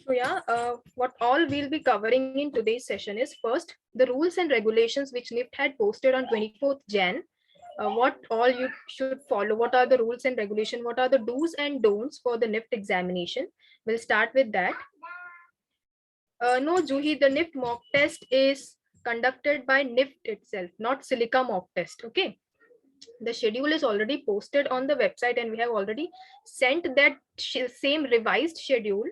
So yeah, what all we'll be covering in today's session is first the rules and regulations which NIFT had posted on 24th Jan. What all you should follow, what are the rules and regulation, what are the do's and don'ts for the NIFT examination. We'll start with that. No, Juhi, the NIFT mock test is conducted by NIFT itself, not Silica mock test. Okay. The schedule is already posted on the website and we have already sent that same revised schedule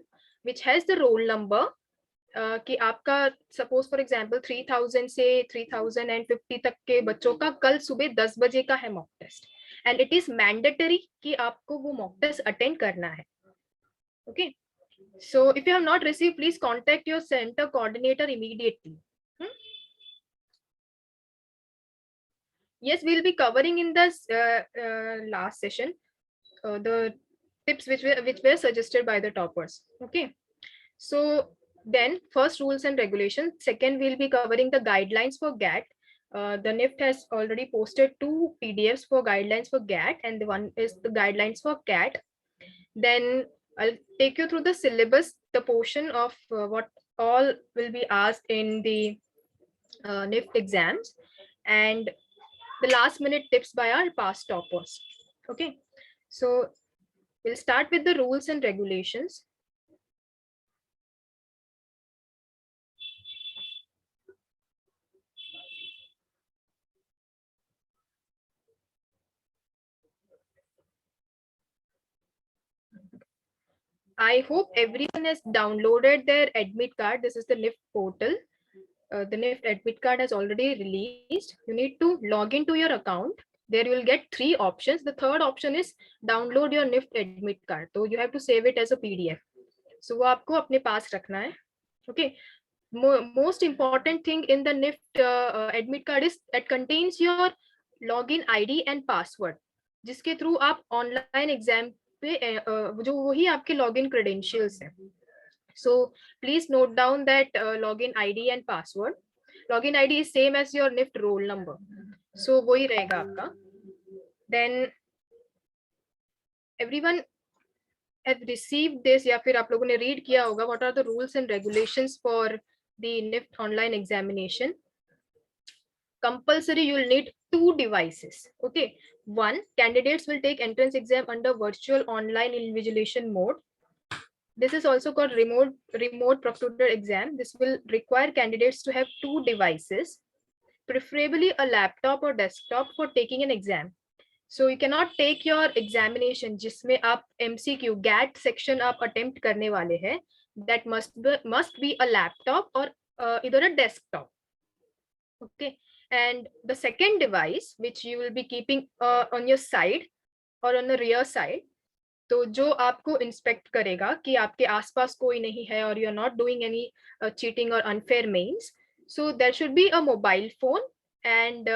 which has the roll number कि आपका suppose for example 3000 से 3050 तक के बच्चों का कल सुबह 10 बजे का है mock test and it is mandatory कि आपको वो मॉक टेस्ट अटेंड करना है. Okay, so if you have not receive please contact your centre coordinator immediately. Yes, we'll be covering in this last session the tips which were suggested by the toppers. Okay, so then first rules and regulations. Second, we'll be covering the guidelines for GAT. The NIFT has already posted 2 PDFs for guidelines for GAT and the one is the guidelines for CAT. Then I'll take you through the syllabus, the portion of what all will be asked in the NIFT exams, and the last minute tips by our past toppers. Okay, so we'll start with the rules and regulations. I hope everyone has downloaded their admit card. This is the NIFT portal. The NIFT admit card has already released. You need to log into your account. There you will get 3 options. The third option is download your NIFT admit card. So you have to save it as a PDF. So वो आपको अपने पास रखना है. Okay. Most important thing in the NIFT admit card is that contains your login ID and password, जिसके through आप online exam पे जो वही आपके लॉगिन क्रेडेंशियल्स हैं. So please note down that login ID and password. Login ID is same as your NIFT roll number. So वही रहेगा आपका. Then everyone have received this या फिर आप लोगों ने read किया होगा. What are the rules and regulations for the NIFT online examination? Compulsory, you will need 2 devices. Okay, one, candidates will take entrance exam under virtual online invigilation mode. This is also called remote proctored exam. This will require candidates to have 2 devices, preferably a laptop or desktop for taking an exam. So you cannot take your examination जिसमें आप MCQ GAT section आप attempt करने वाले हैं. That must be a laptop or either a desktop. Okay, and the second device which you will be keeping on your side or on the rear side, तो जो आपको inspect करेगा कि आपके आसपास कोई नहीं है और you are not doing any cheating or unfair means, so there should be a mobile phone and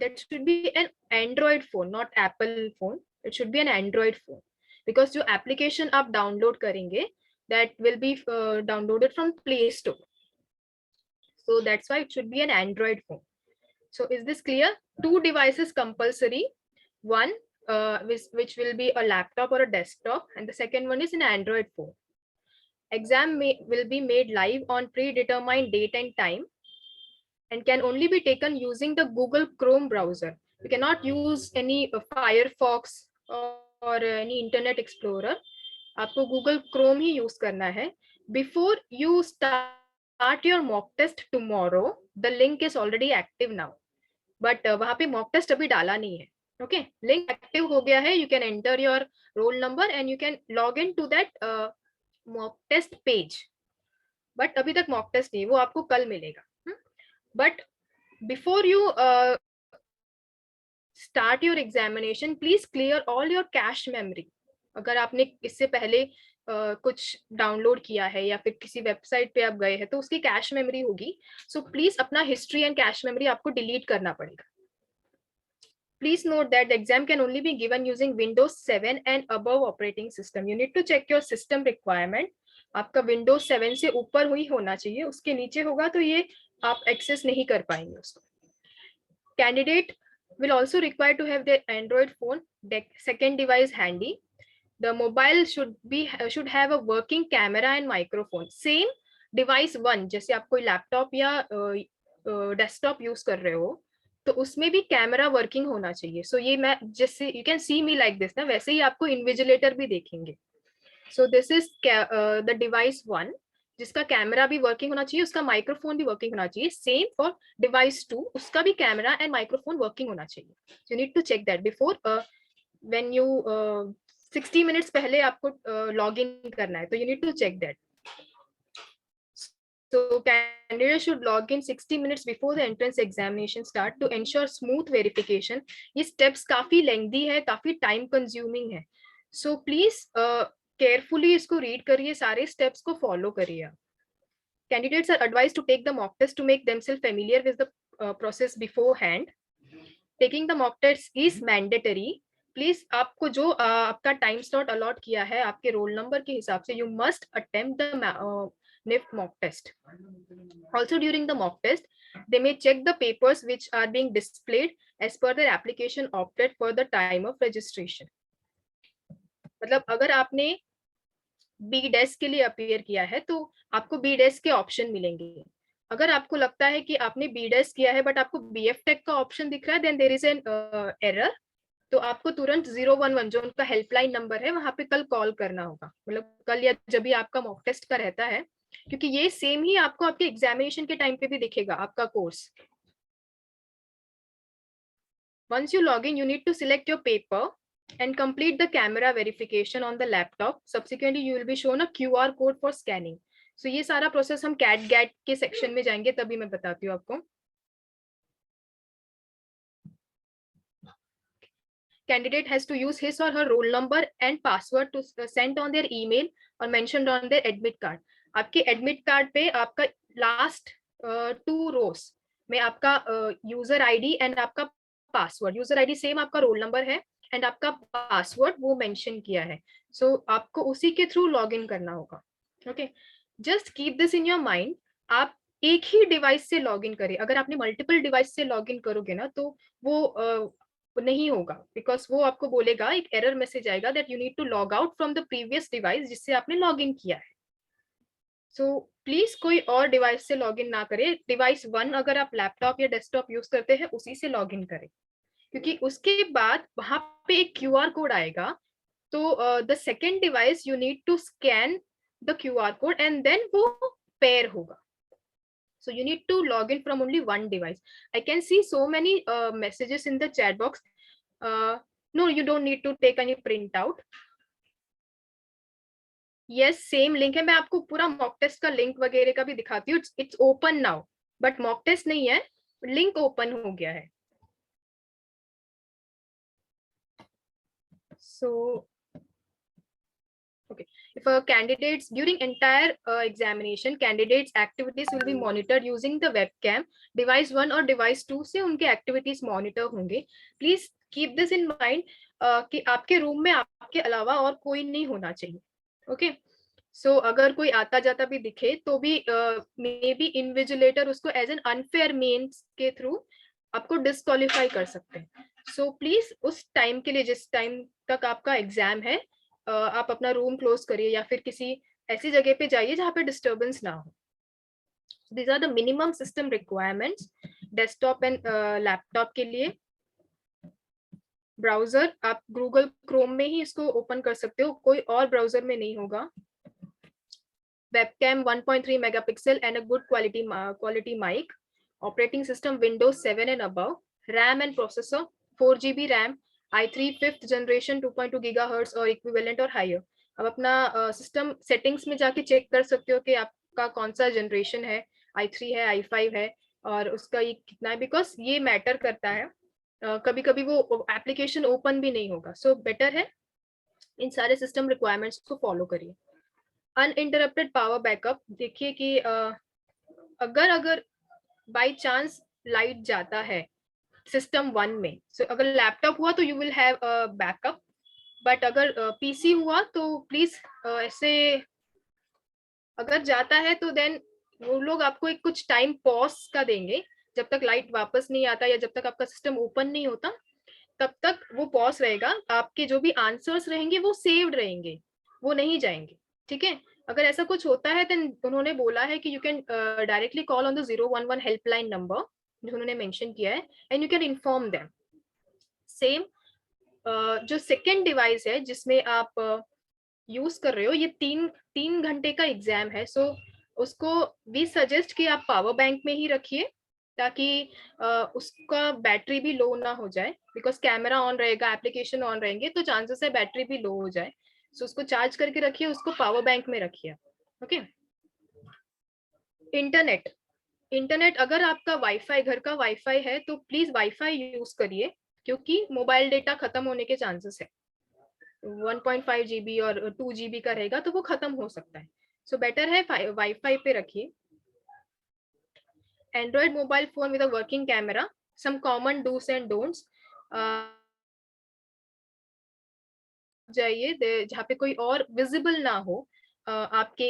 that should be an Android phone, not Apple phone. It should be an Android phone because जो application आप download करेंगे that will be downloaded from Play Store. So that's why it should be an Android phone. So is this clear? 2 devices compulsory. One which will be a laptop or a desktop, and the second one is an Android phone. Exam will be made live on predetermined date and time and can only be taken using the Google Chrome browser. You cannot use any Firefox or any Internet Explorer. आपको Google Chrome ही use करना है. Before you start your mock test tomorrow, the link is already active now. But वहाँ पे mock test अभी डाला नहीं है. Okay, link active हो गया है. You can enter your roll number and you can log into that mock test page. But अभी तक mock test नहीं, वो आपको कल मिलेगा. But before you start your examination, please clear all your cache memory. अगर आपने इससे पहले कुछ डाउनलोड किया है या फिर किसी वेबसाइट पे आप गए हैं तो उसकी कैश मेमोरी होगी. सो प्लीज अपना हिस्ट्री एंड कैश मेमोरी आपको डिलीट करना पड़ेगा. Please note that the exam can only be given using Windows 7 and above operating system. You need to check your system requirement. आपका Windows 7 से ऊपर ही होना चाहिए. उसके नीचे होगा तो ये आप एक्सेस नहीं कर पाएंगे उसको. Candidate will also require to have their Android phone second device handy. The mobile should have a working camera and microphone. Same device one, जैसे आप कोई लैपटॉप या डेस्कटॉप यूज कर रहे हो तो उसमें भी कैमरा वर्किंग होना चाहिए. सो ये मैं जैसे you can C me like this ना, वैसे ही आपको इन्विजिलेटर भी देखेंगे. सो this is the device one, जिसका कैमरा भी वर्किंग होना चाहिए, उसका माइक्रोफोन भी वर्किंग होना चाहिए. सेम फॉर डिवाइस टू, उसका भी कैमरा एंड माइक्रोफोन वर्किंग होना चाहिए. You need to check that before when you 60 minutes पहले आपको लॉग इन करना है, तो you need to check that. So candidates should log in 60 minutes before the entrance examination start to ensure smooth verification. ये steps काफी lengthy है, काफी time consuming है. So please carefully इसको read करिए, सारे steps को follow करिए. Candidates are advised to take the mock test to make themselves familiar with the process beforehand. Taking the mock test is mandatory. Please आपको जो आपका time slot allot किया है आपके रोल नंबर के हिसाब से, you must attempt the NIFT mock test. Also during the mock test, they may check the papers which are being displayed as per their application opted for the time of registration. मतलब अगर आपने B desk के लिए appear किया है तो आपको B desk के ऑप्शन मिलेंगे. अगर आपको लगता है कि आपने बी डेस्क किया है बट आपको BF टेक का ऑप्शन दिख रहा है, then there is an error. तो आपको तुरंत 011 जो उनका हेल्पलाइन नंबर है वहां पे कल कॉल करना होगा, मतलब कल या जब भी आपका मॉक टेस्ट का रहता है, क्योंकि ये सेम ही आपको आपके एग्जामिनेशन के टाइम पे भी दिखेगा आपका course. Once you log in, you need to select your paper and complete the camera verification on the laptop. Subsequently, you will be shown a QR code for scanning. So ये सारा process हम cat gate के section में जाएंगे तभी मैं बताती हूँ आपको. Candidate has to use his or her roll number and password to send on their email or mentioned on their admit card. आपके एडमिट कार्ड पे आपका लास्ट 2 रोज में आपका यूजर आईडी एंड आपका पासवर्ड, यूजर आईडी सेम आपका roll number है and आपका password वो मेंशन किया है. सो आपको उसी के थ्रू लॉग इन करना होगा. Okay, just keep this in your mind. आप एक ही डिवाइस से लॉग इन करें. अगर आपने मल्टीपल डिवाइस से लॉग इन करोगे ना तो वो नहीं होगा, बिकॉज वो आपको बोलेगा, एक एरर मैसेज आएगा that you need to log out from the previous device जिससे आपने लॉग इन किया है. सो प्लीज कोई और डिवाइस से लॉग इन ना करें. डिवाइस वन अगर आप लैपटॉप या डेस्कटॉप यूज करते हैं उसी से लॉग इन करें, क्योंकि उसके बाद वहां पे एक QR कोड आएगा. तो the second device you need to scan the QR code and then वो पेयर होगा. So you need to log in from only one device. I can see so many messages in the chat box. No, you don't need to take any printout. Yes, same link है. मैं आपको पूरा mock test का link वगैरह का भी दिखाती हूँ. It's open now, but mock test नहीं है, link open हो गया है. So okay, if candidates during entire examination, candidates activities will be monitored using the webcam. Device 1 और device 2 से उनके activities monitor होंगे. Please keep this in mind कि आपके रूम में आपके अलावा और कोई नहीं होना चाहिए. Okay, so अगर कोई आता जाता भी दिखे तो भी मे बी इन्विजिलेटर उसको एज एन अनफेयर मीन्स के थ्रू आपको डिस्क्वालीफाई कर सकते हैं. सो प्लीज उस टाइम के लिए, जिस टाइम तक आपका एग्जाम है, आप अपना रूम क्लोज करिए या फिर किसी ऐसी जगह पे जाइए जहाँ पे डिस्टर्बेंस ना हो. These are the minimum system requirements desktop and laptop के लिए. ब्राउजर आप गूगल क्रोम में ही इसको ओपन कर सकते हो, कोई और ब्राउजर में नहीं होगा. Webcam 1.3 megapixel and a good quality mic. Operating system Windows 7 and above. RAM and processor 4 GB RAM, i3 5th generation 2.2 GHz और equivalent और higher. अब अपना सिस्टम सेटिंग्स में जाके चेक कर सकते हो कि आपका कौन सा जनरेशन है, i3 है, i5 है और उसका ये कितना है, बिकॉज ये मैटर करता है. कभी कभी वो एप्लीकेशन ओपन भी नहीं होगा. सो बेटर है इन सारे सिस्टम रिक्वायरमेंट्स को फॉलो करिए. Uninterrupted power backup. देखिए कि अगर बाय चांस लाइट जाता है सिस्टम 1 में, so अगर लैपटॉप हुआ तो you will have backup, but अगर PC हुआ तो प्लीज ऐसे अगर जाता है तो देन वो लोग आपको एक कुछ टाइम पॉज का देंगे जब तक लाइट वापस नहीं आता या जब तक आपका सिस्टम ओपन नहीं होता, तब तक वो पॉज रहेगा, आपके जो भी आंसर्स रहेंगे वो सेव्ड रहेंगे, वो नहीं जाएंगे, ठीक है। अगर ऐसा कुछ होता है देन उन्होंने बोला है कि you can directly call on the 011 helpline number जो उन्होंने मेंशन किया है, and you can inform them. Same जो सेकेंड डिवाइस है जिसमें आप यूज कर रहे हो, ये 3 घंटे का एग्जाम है, सो उसको भी सजेस्ट कि आप पावर बैंक में ही रखिए, ताकि उसका बैटरी भी लो ना हो जाए, बिकॉज कैमरा ऑन रहेगा, एप्लीकेशन ऑन रहेंगे, तो चांसेस है बैटरी भी लो हो जाए। सो उसको चार्ज करके रखिए, उसको पावर बैंक में रखिए। ओके। इंटरनेट, इंटरनेट अगर आपका वाईफाई, घर का वाईफाई है तो प्लीज वाईफाई यूज करिए, क्योंकि मोबाइल डेटा खत्म होने के चांसेस है। 1.5 GB और 2 GB का रहेगा तो वो खत्म हो सकता है, सो बेटर है वाईफाई पे रखिए। Android mobile phone with a working camera, some common dos and don'ts जाइए जहाँ पे कोई और विजिबल ना हो आपके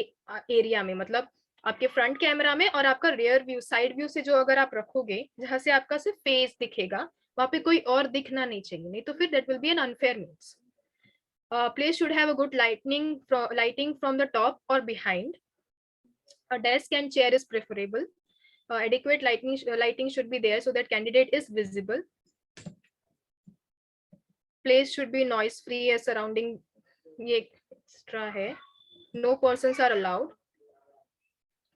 एरिया में, मतलब आपके फ्रंट कैमरा में और आपका रियर व्यू, साइड व्यू से जो अगर आप रखोगे जहाँ से आपका सिर्फ फेस दिखेगा, वहां पे कोई और दिखना नहीं चाहिए, नहीं तो फिर that will be an unfair means. Place should have a good lighting from the top or behind. A desk and chair is preferable. Adequate lighting should be there so that candidate is visible. Place should be noise free as surrounding. ये extra है. No persons are allowed.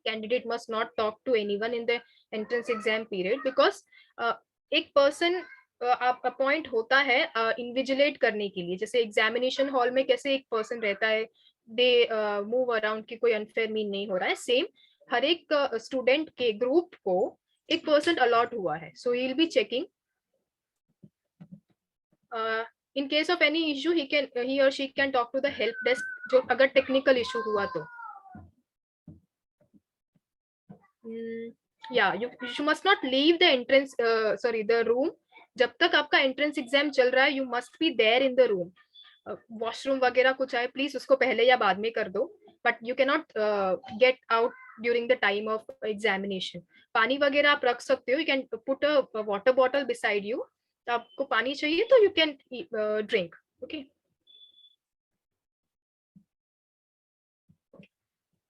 Candidate must not talk to anyone in the entrance exam period, because एक person आप appoint होता है invigilate करने के लिए, जैसे एग्जामिनेशन हॉल में कैसे एक पर्सन रहता है, दे मूव अराउंड की कोई अनफेयर मीन नहीं हो रहा है, सेम हर एक स्टूडेंट के ग्रुप को एक पर्सन अलॉट हुआ है, so he will be checking. In case of any issue he or she can talk to the help desk, जो अगर टेक्निकल इशू हुआ तो। या you must not leave the entrance the room, जब तक आपका एंट्रेंस एग्जाम चल रहा है you must be there in the room. Washroom वगैरह कुछ आए प्लीज उसको पहले या बाद में कर दो, but you can not get out during the time of examination. पानी वगैरह आप रख सकते हो, you can put a water bottle beside you, तो आपको पानी चाहिए तो यू कैन ड्रिंक। ओके।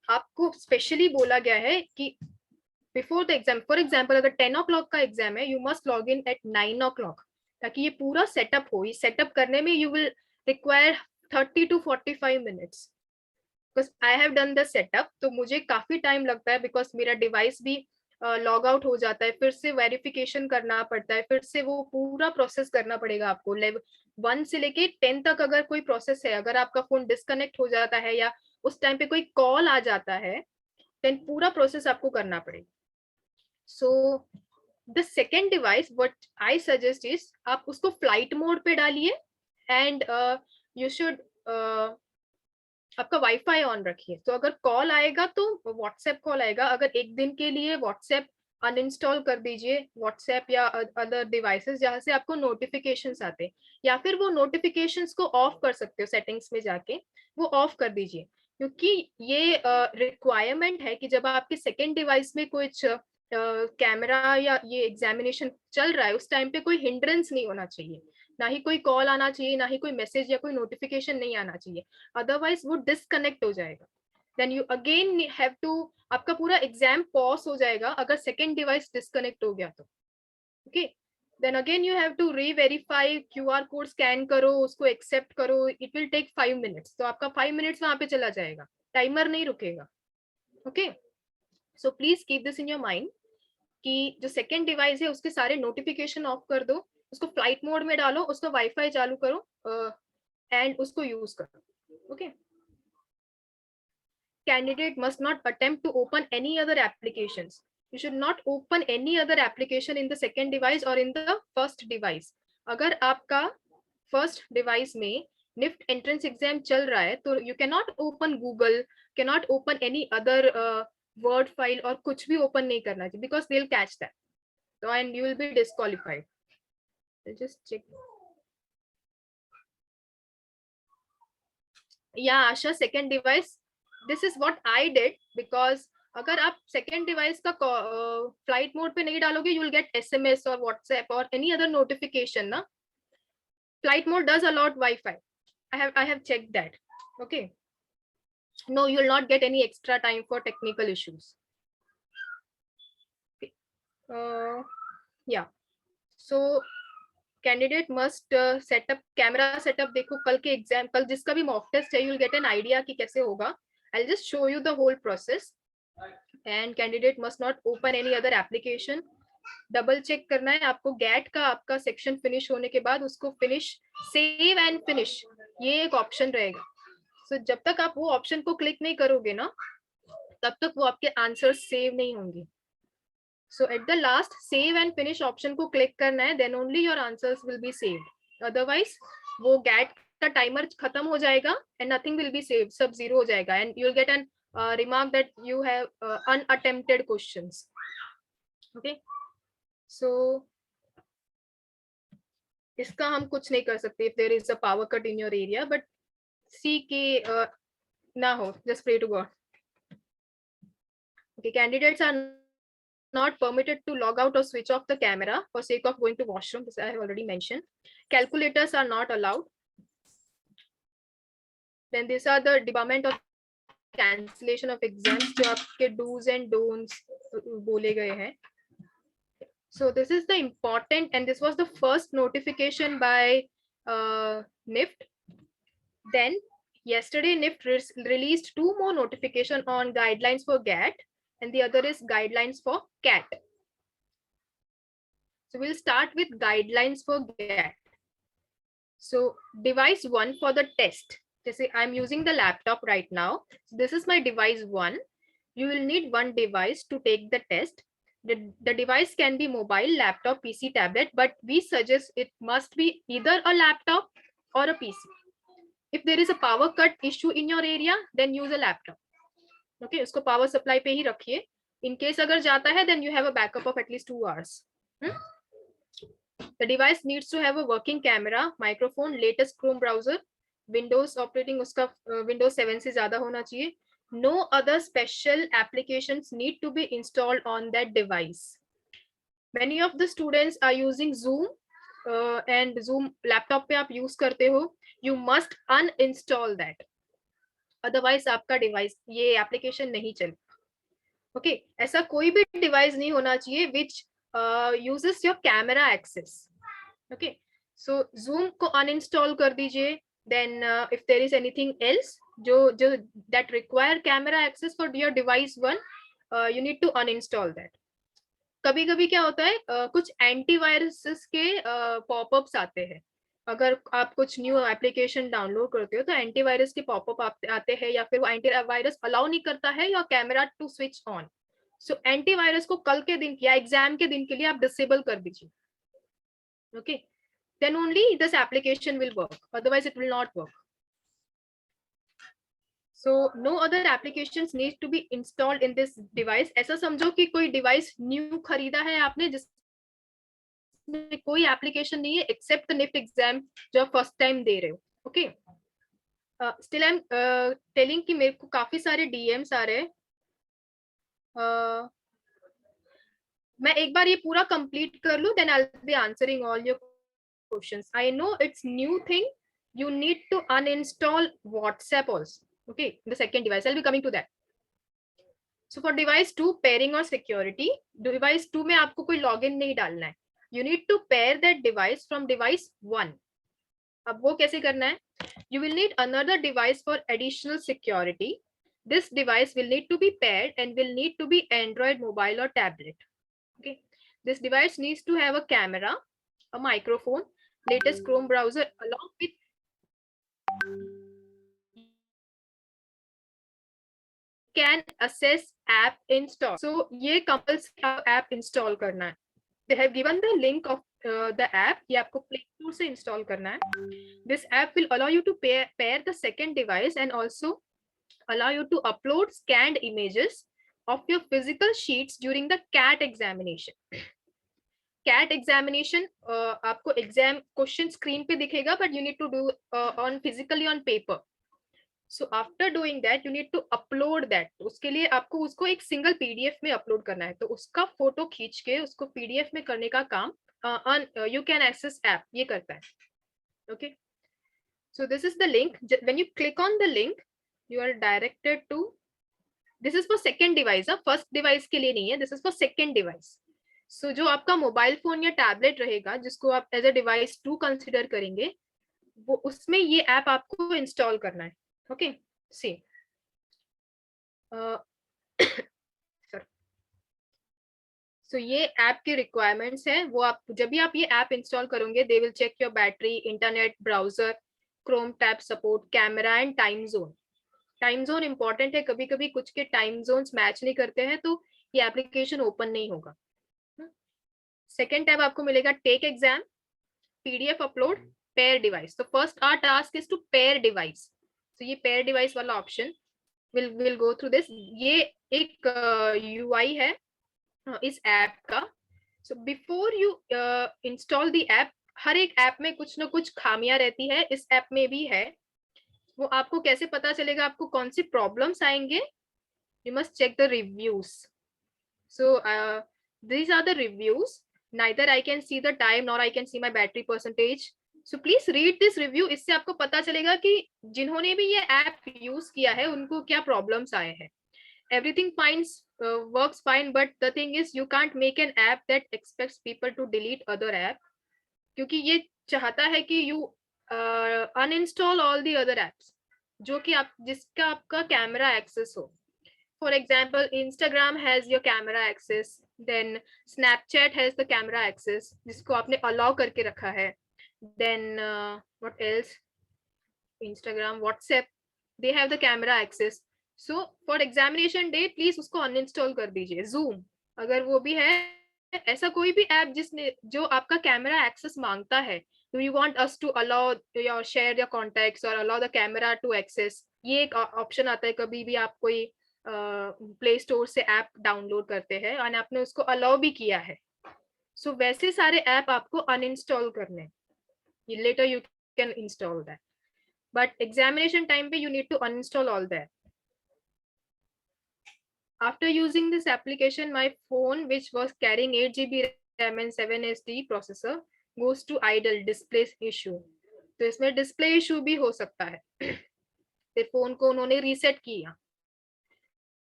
आपको स्पेशली बोला गया है कि before the exam, for example अगर 10 o'clock का एग्जाम है, you must log in at 9 o'clock, ताकि ये पूरा सेटअप हो। ये सेटअप करने में you will require 30 to 45 minutes, because I have done the setup, तो मुझे काफी टाइम लगता है, बिकॉज मेरा डिवाइस भी लॉग आउट हो जाता है, फिर से वेरिफिकेशन करना पड़ता है, फिर से वो पूरा प्रोसेस करना पड़ेगा आपको। लेवल 1 से लेके 10 तक अगर कोई प्रोसेस है, अगर आपका फोन डिस्कनेक्ट हो जाता है या उस टाइम पे कोई कॉल आ जाता है, देन पूरा प्रोसेस आपको करना पड़ेगा। So the second device what I suggest is आप उसको फ्लाइट मोड पे डालिए, एंड यू शुड आपका वाईफाई ऑन रखिए, तो अगर कॉल आएगा तो व्हाट्सएप कॉल आएगा, अगर एक दिन के लिए व्हाट्सएप अनइंस्टॉल कर दीजिए, व्हाट्सएप या अदर डिवाइसेस जहां से आपको नोटिफिकेशंस आते, या फिर वो नोटिफिकेशंस को ऑफ कर सकते हो, सेटिंग्स में जाके वो ऑफ कर दीजिए, क्योंकि ये रिक्वायरमेंट है कि जब आपके सेकेंड डिवाइस में कुछ कैमरा या ये एग्जामिनेशन चल रहा है, उस टाइम पे कोई हिंड्रेंस नहीं होना चाहिए, ना ही कोई कॉल आना चाहिए, ना ही कोई मैसेज या कोई नोटिफिकेशन नहीं आना चाहिए, अदरवाइज वो डिस्कनेक्ट हो जाएगा। Then you again have to, आपका पूरा एग्जाम पॉज हो जाएगा अगर सेकेंड डिवाइस डिस्कनेक्ट हो गया तो। Okay, then again you have to re-verify, QR code scan करो, उसको एक्सेप्ट करो, इट विल टेक 5 minutes, तो आपका 5 minutes वहां पे चला जाएगा, टाइमर नहीं रुकेगा। Okay, so please keep this in your mind कि जो सेकेंड डिवाइस है उसके सारे नोटिफिकेशन ऑफ कर दो, उसको फ्लाइट मोड में डालो, उसका वाईफाई चालू करो एंड उसको यूज करो। Okay. Candidate must not attempt to open any other applications. You should not open any other application in the second device or in the first device. अगर आपका first device में NIFT entrance exam चल रहा है तो you can not open Google, can not open any other word file, और कुछ भी ओपन नहीं करना चाहिए, because they will catch that, so and you will be disqualified. I'll just check. Yeah, Asha, second device, this is what I did, because अगर आप second device का flight mode पे नहीं डालोगे, यू विल गेट SMS और WhatsApp और any other notification ना, Flight mode does allow Wi-Fi. I have checked that. Okay. No, you will not get any extra time for technical issues. Okay. Yeah. So candidate must setup camera setup. देखो कल के exam, कल जिसका भी mock test है, you will get an idea कि कैसे होगा. I will just show you the whole process. And candidate must not open any other application. Double check करना है आपको. गैट का आपका सेक्शन फिनिश होने के बाद उसको फिनिश, सेव एंड फिनिश, ये एक ऑप्शन रहेगा. सो जब तक आप वो ऑप्शन को क्लिक नहीं करोगे ना, तब तक वो आपके आंसर सेव नहीं होंगे. So at the last, save and finish option को click करना है, then only your answers will be saved. Otherwise, वो GAT का timer खत्म हो जाएगा and nothing will be saved. सब zero हो जाएगा and you'll get an remark that you have unattempted questions. Okay. So इसका हम कुछ नहीं कर सकते if there is a power cut in your area, but see कि ना हो. Just pray to God. Okay, candidates are not permitted to log out or switch off the camera for sake of going to washroom. This I have already mentioned. Calculators are not allowed. Then these are the debarment of cancellation of exams जो आपके do's and don'ts बोले गए हैं. So this is the important, and this was the first notification by NIFT. Then yesterday NIFT released 2 more notification on guidelines for GAT, and the other is guidelines for CAT. So we'll start with guidelines for GAT. So device 1 for the test. Jesse, I'm using the laptop right now. So this is my device 1. You will need one device to take the test. The device can be mobile, laptop, PC, tablet, but we suggest it must be either a laptop or a PC. If there is a power cut issue in your area, then use a laptop. Okay, उसको power supply पे ही रखिए. In case अगर जाता है, then you have a backup of at least 2 hours. The device needs to have a working camera, microphone, latest Chrome browser, Windows operating उसका Windows 7 से ज़्यादा होना चाहिए. No other special applications need to be installed on that device. Many of the students are using Zoom and Zoom laptop पे आप use करते हो. You must uninstall that. Otherwise आपका device ये application नहीं चलेगा. Okay, ऐसा कोई भी device नहीं होना चाहिए which uses your camera access. Okay, so Zoom को uninstall कर दीजिए. Then if there is anything else जो that require camera access for your device 1, you need to uninstall that. कभी कभी क्या होता है, कुछ एंटीवायरस के पॉपअप्स आते हैं. अगर आप कुछ न्यू एप्लीकेशन डाउनलोड करते हो तो एंटीवायरस के पॉपअप आते हैं, या फिर वो एंटीवायरस अलाउ नहीं करता है your camera to switch on. So antivirus को कल के दिन या एग्जाम के दिन के लिए आप डिसेबल कर दीजिए. Okay, then only this application will work, otherwise it will not work. So no other applications need to be installed in this device. ऐसा समझो कि कोई डिवाइस न्यू खरीदा है आपने जिसमें कोई एप्लीकेशन नहीं है एक्सेप्ट द निफ्ट एग्जाम जो आप फर्स्ट टाइम दे रहे हो. Okay, still I am telling कि मेरे को काफी सारे डीएम्स आ रहे हैं. मैं एक बार ये पूरा कंप्लीट कर लूं, then I'll be answering all your questions. I know it's new thing. You need to uninstall WhatsApp also. Okay, the second device. I'll be coming to that. So for device 2, pairing or security. Device 2 में आपको कोई login नहीं डालना है. You need to pair that device from device 1. अब वो कैसे करना है? You will need another device for additional security. This device will need to be paired and will need to be Android mobile or tablet. Okay, this device needs to have a camera, a microphone, latest Chrome browser, along with can access app install. So ये compulsory app install करना है. They have given the link of the app. ये आपको Play Store से install करना है. This app will allow you to pair the second device and also allow you to upload scanned images of your physical sheets during the CAT examination. CAT examination आपको exam question screen पे दिखेगा, but you need to do on physically on paper. So after doing that, you need to upload that. उसके लिए आपको उसको एक single PDF में upload करना है. तो उसका फोटो खींच के उसको PDF में करने का काम you can access app ये करता है. Okay, so this is the link. When you click on the link, you are directed to, this is for second device, first device के लिए नहीं है, this is for second device. So जो आपका mobile phone या tablet रहेगा जिसको आप एज अ डिवाइस 2 कंसिडर करेंगे, वो उसमें ये ऐप आपको इंस्टॉल करना है. ओके, सी सो ये ऐप की रिक्वायरमेंट्स है. वो आप जब भी आप ये ऐप इंस्टॉल करोगे, they will check your battery, internet browser, Chrome tab support, camera and time zone. Time zone important है, कभी कभी कुछ के टाइम जोन्स मैच नहीं करते हैं तो ये एप्लीकेशन ओपन नहीं होगा. सेकेंड टैब आपको मिलेगा take exam, PDF upload, pair device. तो first our task is to pair device. तो ये पेयर डिवाइस वाला option will go through this. ये एक यूआई है इस ऐप का. So before you install the app, हर एक ऐप में कुछ ना कुछ खामियां रहती है, इस ऐप में भी है. वो आपको कैसे पता चलेगा आपको कौन सी प्रॉब्लम्स आएंगे? You must check the reviews. So these are the reviews. Neither I can see the time nor I can see my battery percentage. So please read this review. इससे आपको पता चलेगा कि जिन्होंने भी ये ऐप यूज किया है उनको क्या प्रॉब्लम्स आए हैं. Everything works fine, but the thing is you can't make an app that expects people to delete other app, क्योंकि ये चाहता है कि you uninstall all the other apps जो कि आप जिसका आपका कैमरा एक्सेस हो. For example, Instagram has your camera access, then Snapchat has the camera access जिसको आपने allow करके रखा है. Then what else? Instagram, WhatsApp, they have the camera access. So for examination day, please उसको uninstall कर दीजिए. Zoom अगर वो भी है, ऐसा कोई भी ऐप जिसने जो आपका कैमरा एक्सेस मांगता है, do you want us to allow your share your contacts or allow the camera to access, ये एक ऑप्शन आता है कभी भी आप कोई प्ले स्टोर से ऐप डाउनलोड करते हैं और आपने उसको अलाउ भी किया है. सो वैसे सारे ऐप आपको अनइंस्टॉल करने, later you can install that, but examination time पे you need to uninstall all that. After using this application, my phone, which was carrying 8 GB RAM and 7 SD processor, goes to idle display issue. तो इसमें display issue भी हो सकता है. फिर phone को उन्होंने रीसेट किया.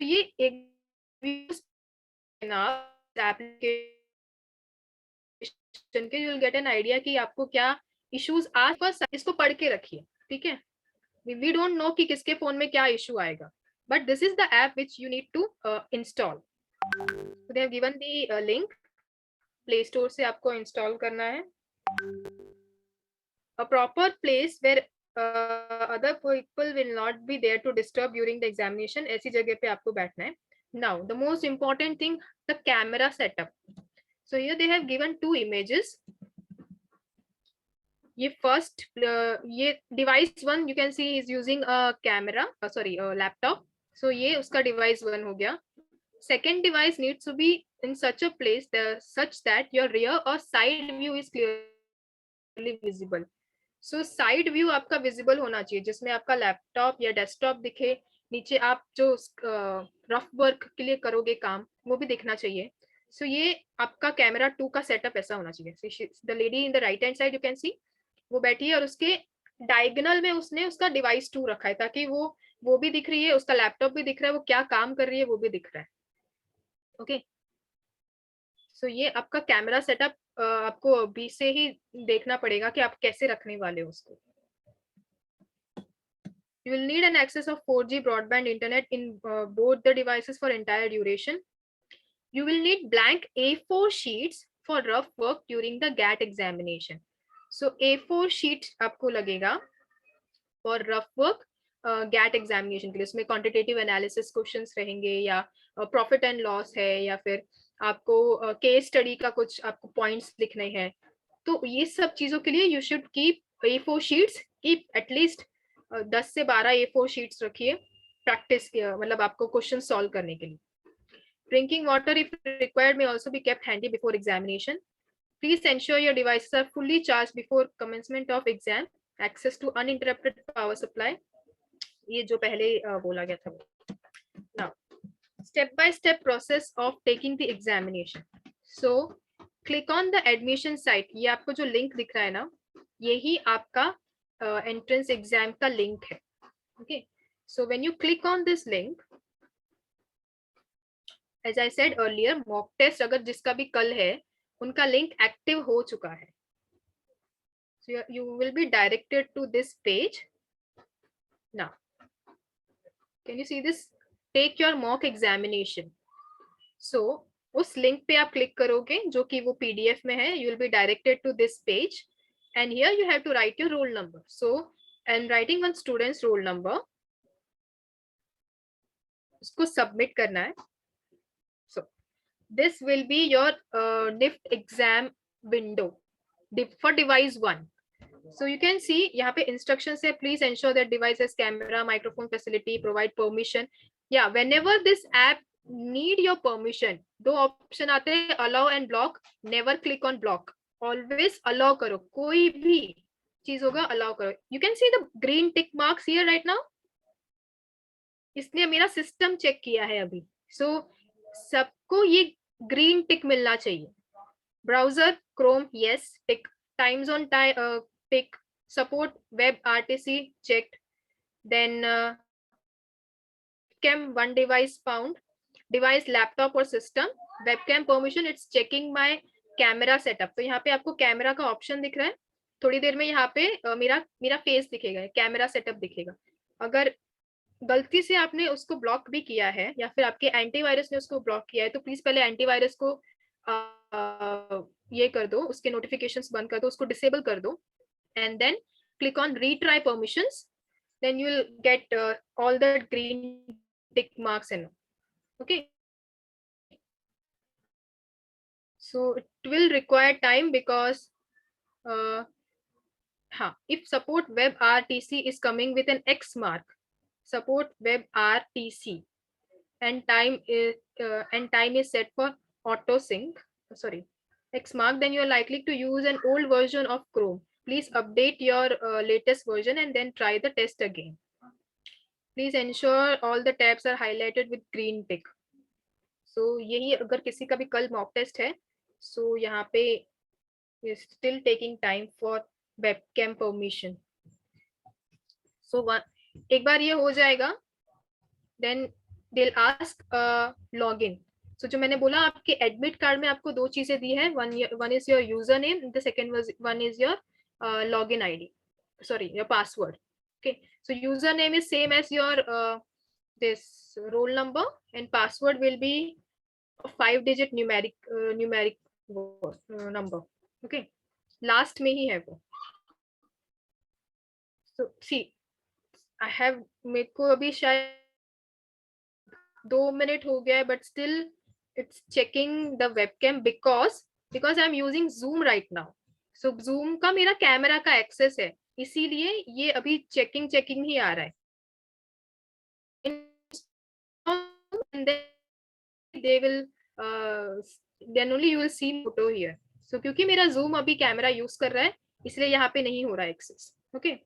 ये एक एप्लीकेशन के you'll get an idea कि आपको क्या इश्यूज आज बस इसको पढ़ के रखिए. ठीक है, we don't know कि किसके फोन में क्या इशू आएगा, but this is the app which you need to install. So they have given the link. Play Store से आपको install करना है. A proper place where other people will not be there to disturb during the examination. ऐसी जगह पे आपको बैठना है. Now the most important thing, the camera setup. So here they have given 2 images. ये फर्स्ट ये device 1 you can see is using a camera, sorry a laptop. So ये उसका डिवाइस 1 हो गया. Second device needs to be in such a place such that your rear or side view is clearly visible. So side view आपका visible होना चाहिए जिसमें आपका laptop या डेस्कटॉप दिखे, नीचे आप जो रफ वर्क के लिए करोगे काम वो भी दिखना चाहिए. So ये आपका कैमरा 2 का सेटअप ऐसा होना चाहिए. The lady in the right hand side you can see, वो बैठी है और उसके डायगोनल में उसने उसका डिवाइस 2 रखा है ताकि वो भी दिख रही है, उसका लैपटॉप भी दिख रहा है, वो क्या काम कर रही है वो भी दिख रहा है. ओके, सो ये आपका कैमरा सेटअप आपको अभी से ही देखना पड़ेगा कि आप कैसे रखने वाले हो उसको. You will need an access of 4G broadband internet in both the devices for entire duration. You will need blank A4 sheets for rough work during the GAT examination. So A4 sheet आपको लगेगा for rough work GAT examination के लिए. इसमें quantitative analysis questions रहेंगे या profit and loss है या फिर आपको केस स्टडी का कुछ आपको पॉइंट्स लिखने हैं. तो ये सब चीजों के लिए you should keep A4 sheets, keep at least 10 से 12 A4 शीट्स रखिए प्रैक्टिस के, मतलब आपको क्वेश्चन सॉल्व करने के लिए. Drinking water if required may also be kept handy before examination. Please ensure your devices are fully charged before commencement of exam. Access to uninterrupted power supply. ये जो पहले बोला गया था. Now, step-by-step process of taking the examination. So, click on the admission site. ये आपको जो link दिख रहा है ना, यही आपका एंट्रेंस एग्जाम का लिंक है. Okay, so when you click on this link, as I said earlier, mock test अगर जिसका भी कल है उनका लिंक एक्टिव हो चुका है. So you will be directed to this page. Now, can you see this? Take your mock examination. So उस लिंक पे आप क्लिक करोगे जो कि वो पीडीएफ में है. You will be directed to this page, and here you have to write your roll number. So I'm writing one student's roll number. उसको सबमिट करना है. So this will be your NIFT exam window for device 1. So you can see यहाँ पे instructions है. Please ensure that device has camera, microphone facility, provide permission. Yeah, whenever this app need your permission, दो option आते हैं, allow and block. Never click on block. Always allow करो. कोई भी चीज होगा allow करो. You can see the green tick marks here right now. इसने मेरा सिस्टम चेक किया है अभी. So सबको ये ग्रीन टिक मिलना चाहिए. Browser Chrome yes, tick. Time zone tick. Support web RTC checked. Then webcam one device found. Device laptop or system. Webcam permission, it's checking my camera setup. तो यहाँ पे आपको कैमरा का ऑप्शन दिख रहा है. थोड़ी देर में यहाँ पे मेरा फेस दिखेगा, कैमरा सेटअप दिखेगा. अगर गलती से आपने उसको ब्लॉक भी किया है या फिर आपके एंटीवायरस ने उसको ब्लॉक किया है तो प्लीज पहले एंटीवायरस को ये कर दो, उसके नोटिफिकेशंस बंद कर दो, उसको डिसेबल कर दो, and then click on retry permissions. Then you will get all the green tick marks in. Okay, so it will require time because if support web RTC is coming with an X mark, support web RTC, and time is set for auto sync, sorry, X mark, then you are likely to use an old version of Chrome. Please update your latest version and then try the test again. Please ensure all the tabs are highlighted with green tick. So यही अगर किसी का भी कल mock test है, so यहाँ पे is still taking time for webcam permission. So एक बार ये हो जाएगा, then they'll ask login. So जो मैंने बोला आपके एडमिट कार्ड में आपको दो चीजें दी है. one is your username, the second one is your login ID, sorry, your password. Okay, so username is same as your this roll number, and password will be a 5-digit numeric number. Okay, last में ही है वो. So see, I have, मेरे को अभी शायद 2 minute हो गया है, but still it's checking the webcam because I'm using Zoom right now. So Zoom का मेरा कैमरा का एक्सेस है, इसीलिए ये अभी चेकिंग ही आ रहा है. And then only you will see photo here. So क्योंकि मेरा Zoom अभी कैमरा यूज कर रहा है, इसलिए यहाँ पे नहीं हो रहा है एक्सेस. ओके,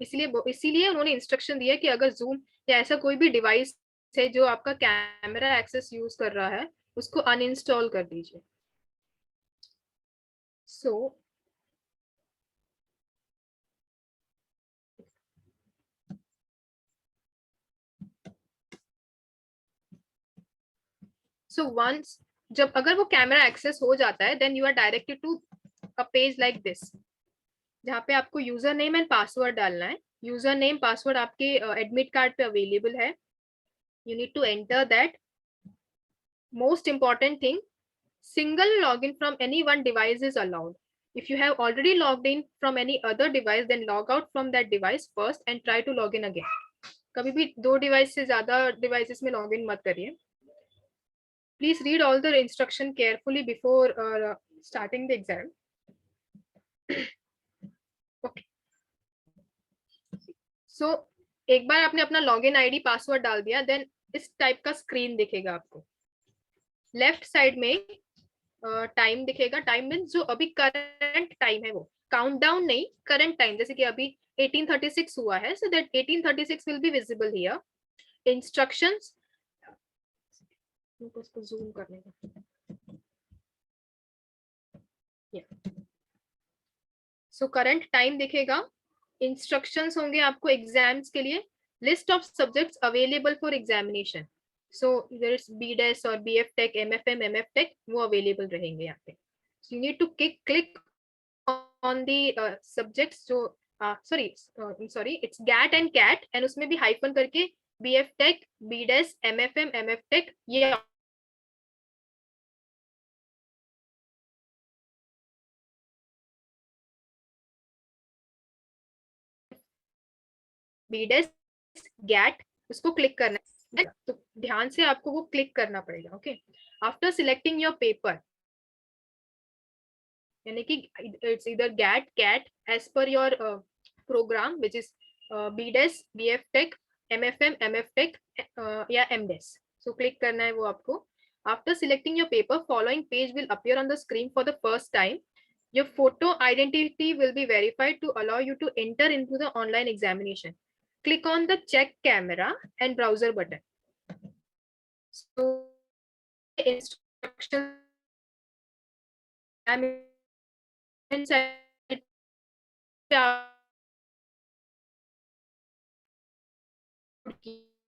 इसीलिए उन्होंने इंस्ट्रक्शन दिया कि अगर Zoom या ऐसा कोई भी डिवाइस है जो आपका कैमरा एक्सेस यूज कर रहा है, उसको अनइंस्टॉल कर दीजिए. So once जब अगर वो कैमरा एक्सेस हो जाता है, then you are directed to a page like this, जहाँ पे आपको यूजर नेम एंड पासवर्ड डालना है. यूजर नेम पासवर्ड आपके एडमिट कार्ड पे अवेलेबल है. You need to enter that. Most important thing, single login from any one device is allowed. If you have already logged in from any other device, then log out from that device first and try to log in again. कभी भी दो device से ज्यादा devices में log in मत करिए. Please read all the instruction carefully before starting the exam. Okay. So एक बार आपने अपना लॉगिन आईडी पासवर्ड डाल दिया, देन इस टाइप का स्क्रीन दिखेगा आपको. लेफ्ट साइड में टाइम दिखेगा. टाइम मीन्स जो अभी करंट टाइम है, वो काउंटडाउन नहीं, करंट टाइम. जैसे कि अभी 1836 हुआ है, so that 1836 will be visible here. Instructions, इसको जूम करने का. सो करंट टाइम दिखेगा, इंस्ट्रक्शंस होंगे आपको एग्जाम्स के लिए, list of subjects available for examination, so there is BDes or BFTech, MFM, MFTech, वो अवेलेबल रहेंगे यहाँ पे. So you need to click on the subjects जो sorry it's GAT and CAT, and उसमें भी hyphen करके BFTech, BDes, MFM, MFTech, ये BDes, GAT, उसको क्लिक करना है, तो ध्यान से आपको वो क्लिक करना पड़ेगा. Okay, after selecting your paper, यानी कि इट्स इधर GAT, CAT, as per your program which is BDes, BFTech, MFM, MFTech या एमडेस. सो क्लिक करना है वो आपको. After selecting your paper, following page will appear on the screen for the first time. Your photo identity will be verified to allow you to enter into the online examination. Click on the check camera and browser button. So instructions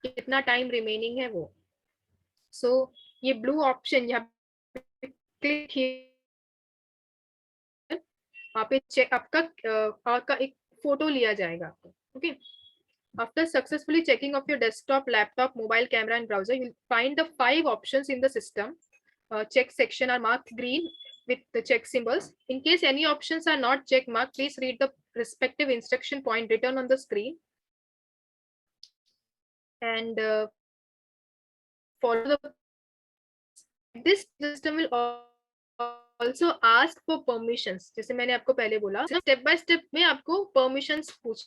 कितना time remaining है वो. सो ये blue option यहाँ पे click, वहाँ पे check आपका एक फोटो लिया जाएगा आपको. Okay, after successfully checking of your desktop, laptop, mobile camera and browser, you'll find the 5 options in the system. Check section are marked green with the check symbols. In case any options are not check marked, please read the respective instruction point written on the screen and follow the. This system will also ask for permissions. जैसे मैंने आपको पहले बोला, step by step में आपको permissions पूछ.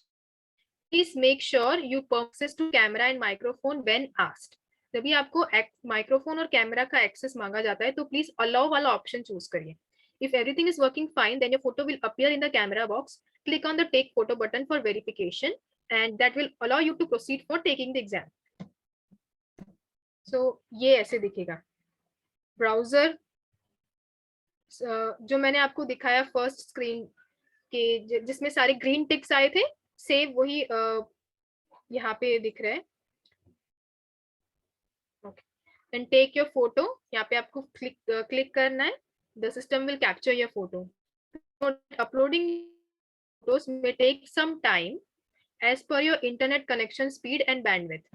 Please make sure you access to camera and microphone when asked. जब भी आपको माइक्रोफोन और कैमरा का एक्सेस मांगा जाता है तो प्लीज अलाउ वाला ऑप्शन चूज करिए. If everything is working fine, then your photo will appear in the camera box. Click on the take photo button for verification and that will allow you to proceed for taking the exam. So ये ऐसे दिखेगा. Browser जो मैंने आपको दिखाया first screen के जिसमें सारे ग्रीन टिक्स आए थे, सेव वही यहाँ पे दिख रहा है. Then take your photo. यहाँ पे आपको क्लिक करना है. The system will capture your photo. Uploading photos may take some time as per your internet connection speed and bandwidth.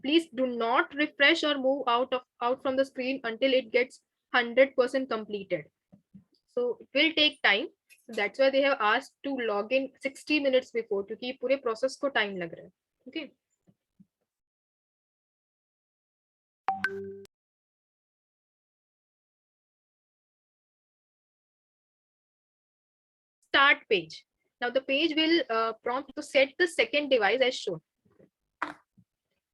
Please do not refresh or move out from the screen until it gets 100% completed. So it will take time. So that's why they have asked to log in 60 minutes before, क्योंकि पूरे process को time लग रहा है. Okay. Start page. Now the page will prompt to set the second device as shown.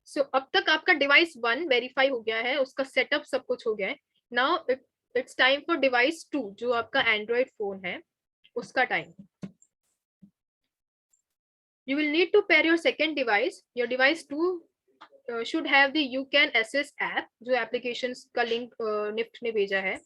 So अब तक आपका device 1 verify हो गया है, उसका setup सब कुछ हो गया है. Now it's time for device 2, जो आपका Android phone है, उसका time. You will need to pair your second device. Your device 2 should have the You Can Assess app, जो applications का link NIFT ने भेजा है,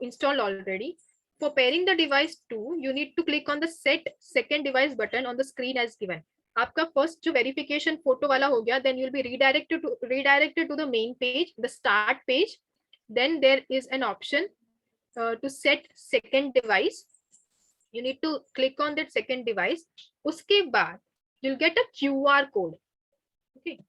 installed already. For pairing the device 2, you need to click on the set second device button on the screen as given. आपका first जो verification photo वाला हो गया, then you'll be redirected to the main page, the start page. Then there is an option to set second device. You need to click on that second device. उसके बाद you'll get a QR code. Okay.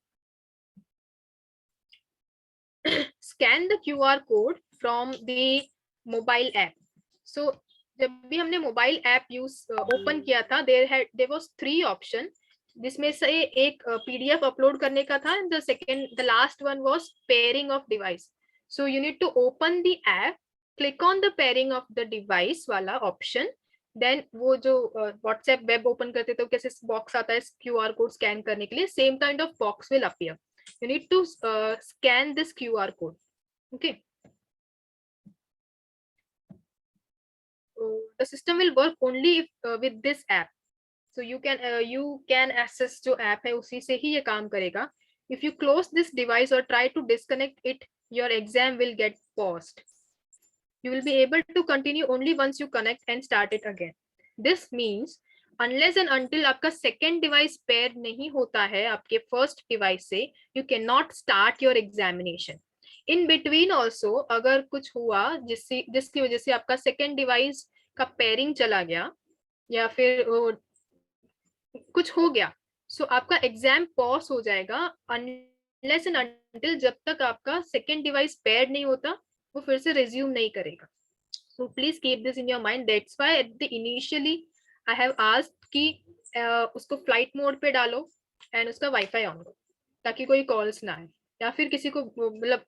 Scan the QR code from the mobile app. So जब भी हमने mobile app use open किया था, there was 3 option, जिसमें से एक पीडीएफ अपलोड करने का था, the last one was pairing of device. So you need to open the app, click on the pairing of the device वाला ऑप्शन, then वो जो व्हाट्सएप वेब ओपन करते तो कैसे बॉक्स आता है QR कोड स्कैन करने के लिए, same kind of box will appear. You need to scan this QR code. Okay. The system will work only if, with this app. So you can access जो app है उसी से ही ये काम करेगा. If you close this device or try to disconnect it, your exam will get paused. You will be able to continue only once you connect and start it again. This means unless and until आपका second device pair नहीं होता है आपके first device से, you cannot start your examination. In between also अगर कुछ हुआ जिसकी वजह से आपका second device का pairing चला गया या फिर कुछ हो गया, so आपका एग्जाम पॉज हो जाएगा अनलेस एंड अनटिल जब तक आपका सेकेंड डिवाइस पेयर्ड नहीं होता वो फिर से रिज्यूम नहीं करेगा. So please keep this in your mind. That's why at the initially I have asked कि उसको फ्लाइट मोड पे डालो एंड उसका वाईफाई ऑन करो ताकि कोई कॉल्स ना आए या फिर किसी को मतलब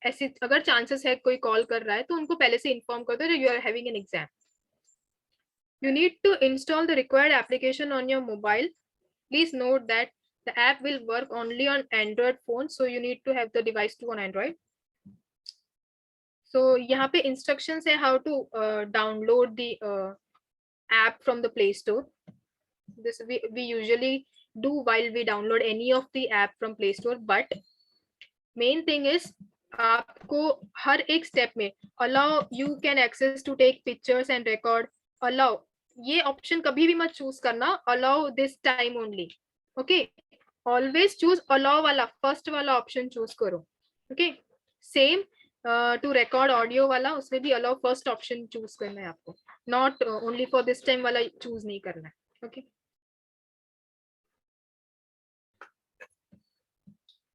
ऐसी अगर चांसेस है कोई कॉल कर रहा है तो उनको पहले से इन्फॉर्म कर दो you are having an exam. You need to install the required application on your mobile. Please note that the app will work only on Android phone, so you need to have the device too on Android. So यहाँ पे instructions है how to download the app from the Play Store. This we usually do while we download any of the app from Play Store, but main thing is आपको हर एक step में allow you can access to take pictures and record, allow ये option कभी भी मत choose करना allow this time only. Okay, always choose allow वाला first वाला ऑप्शन चूज करो. Okay, same to record audio वाला उसमें भी अलाउ फर्स्ट ऑप्शन चूज करना है आपको, not only for this time वाला चूज नहीं करना है. Okay,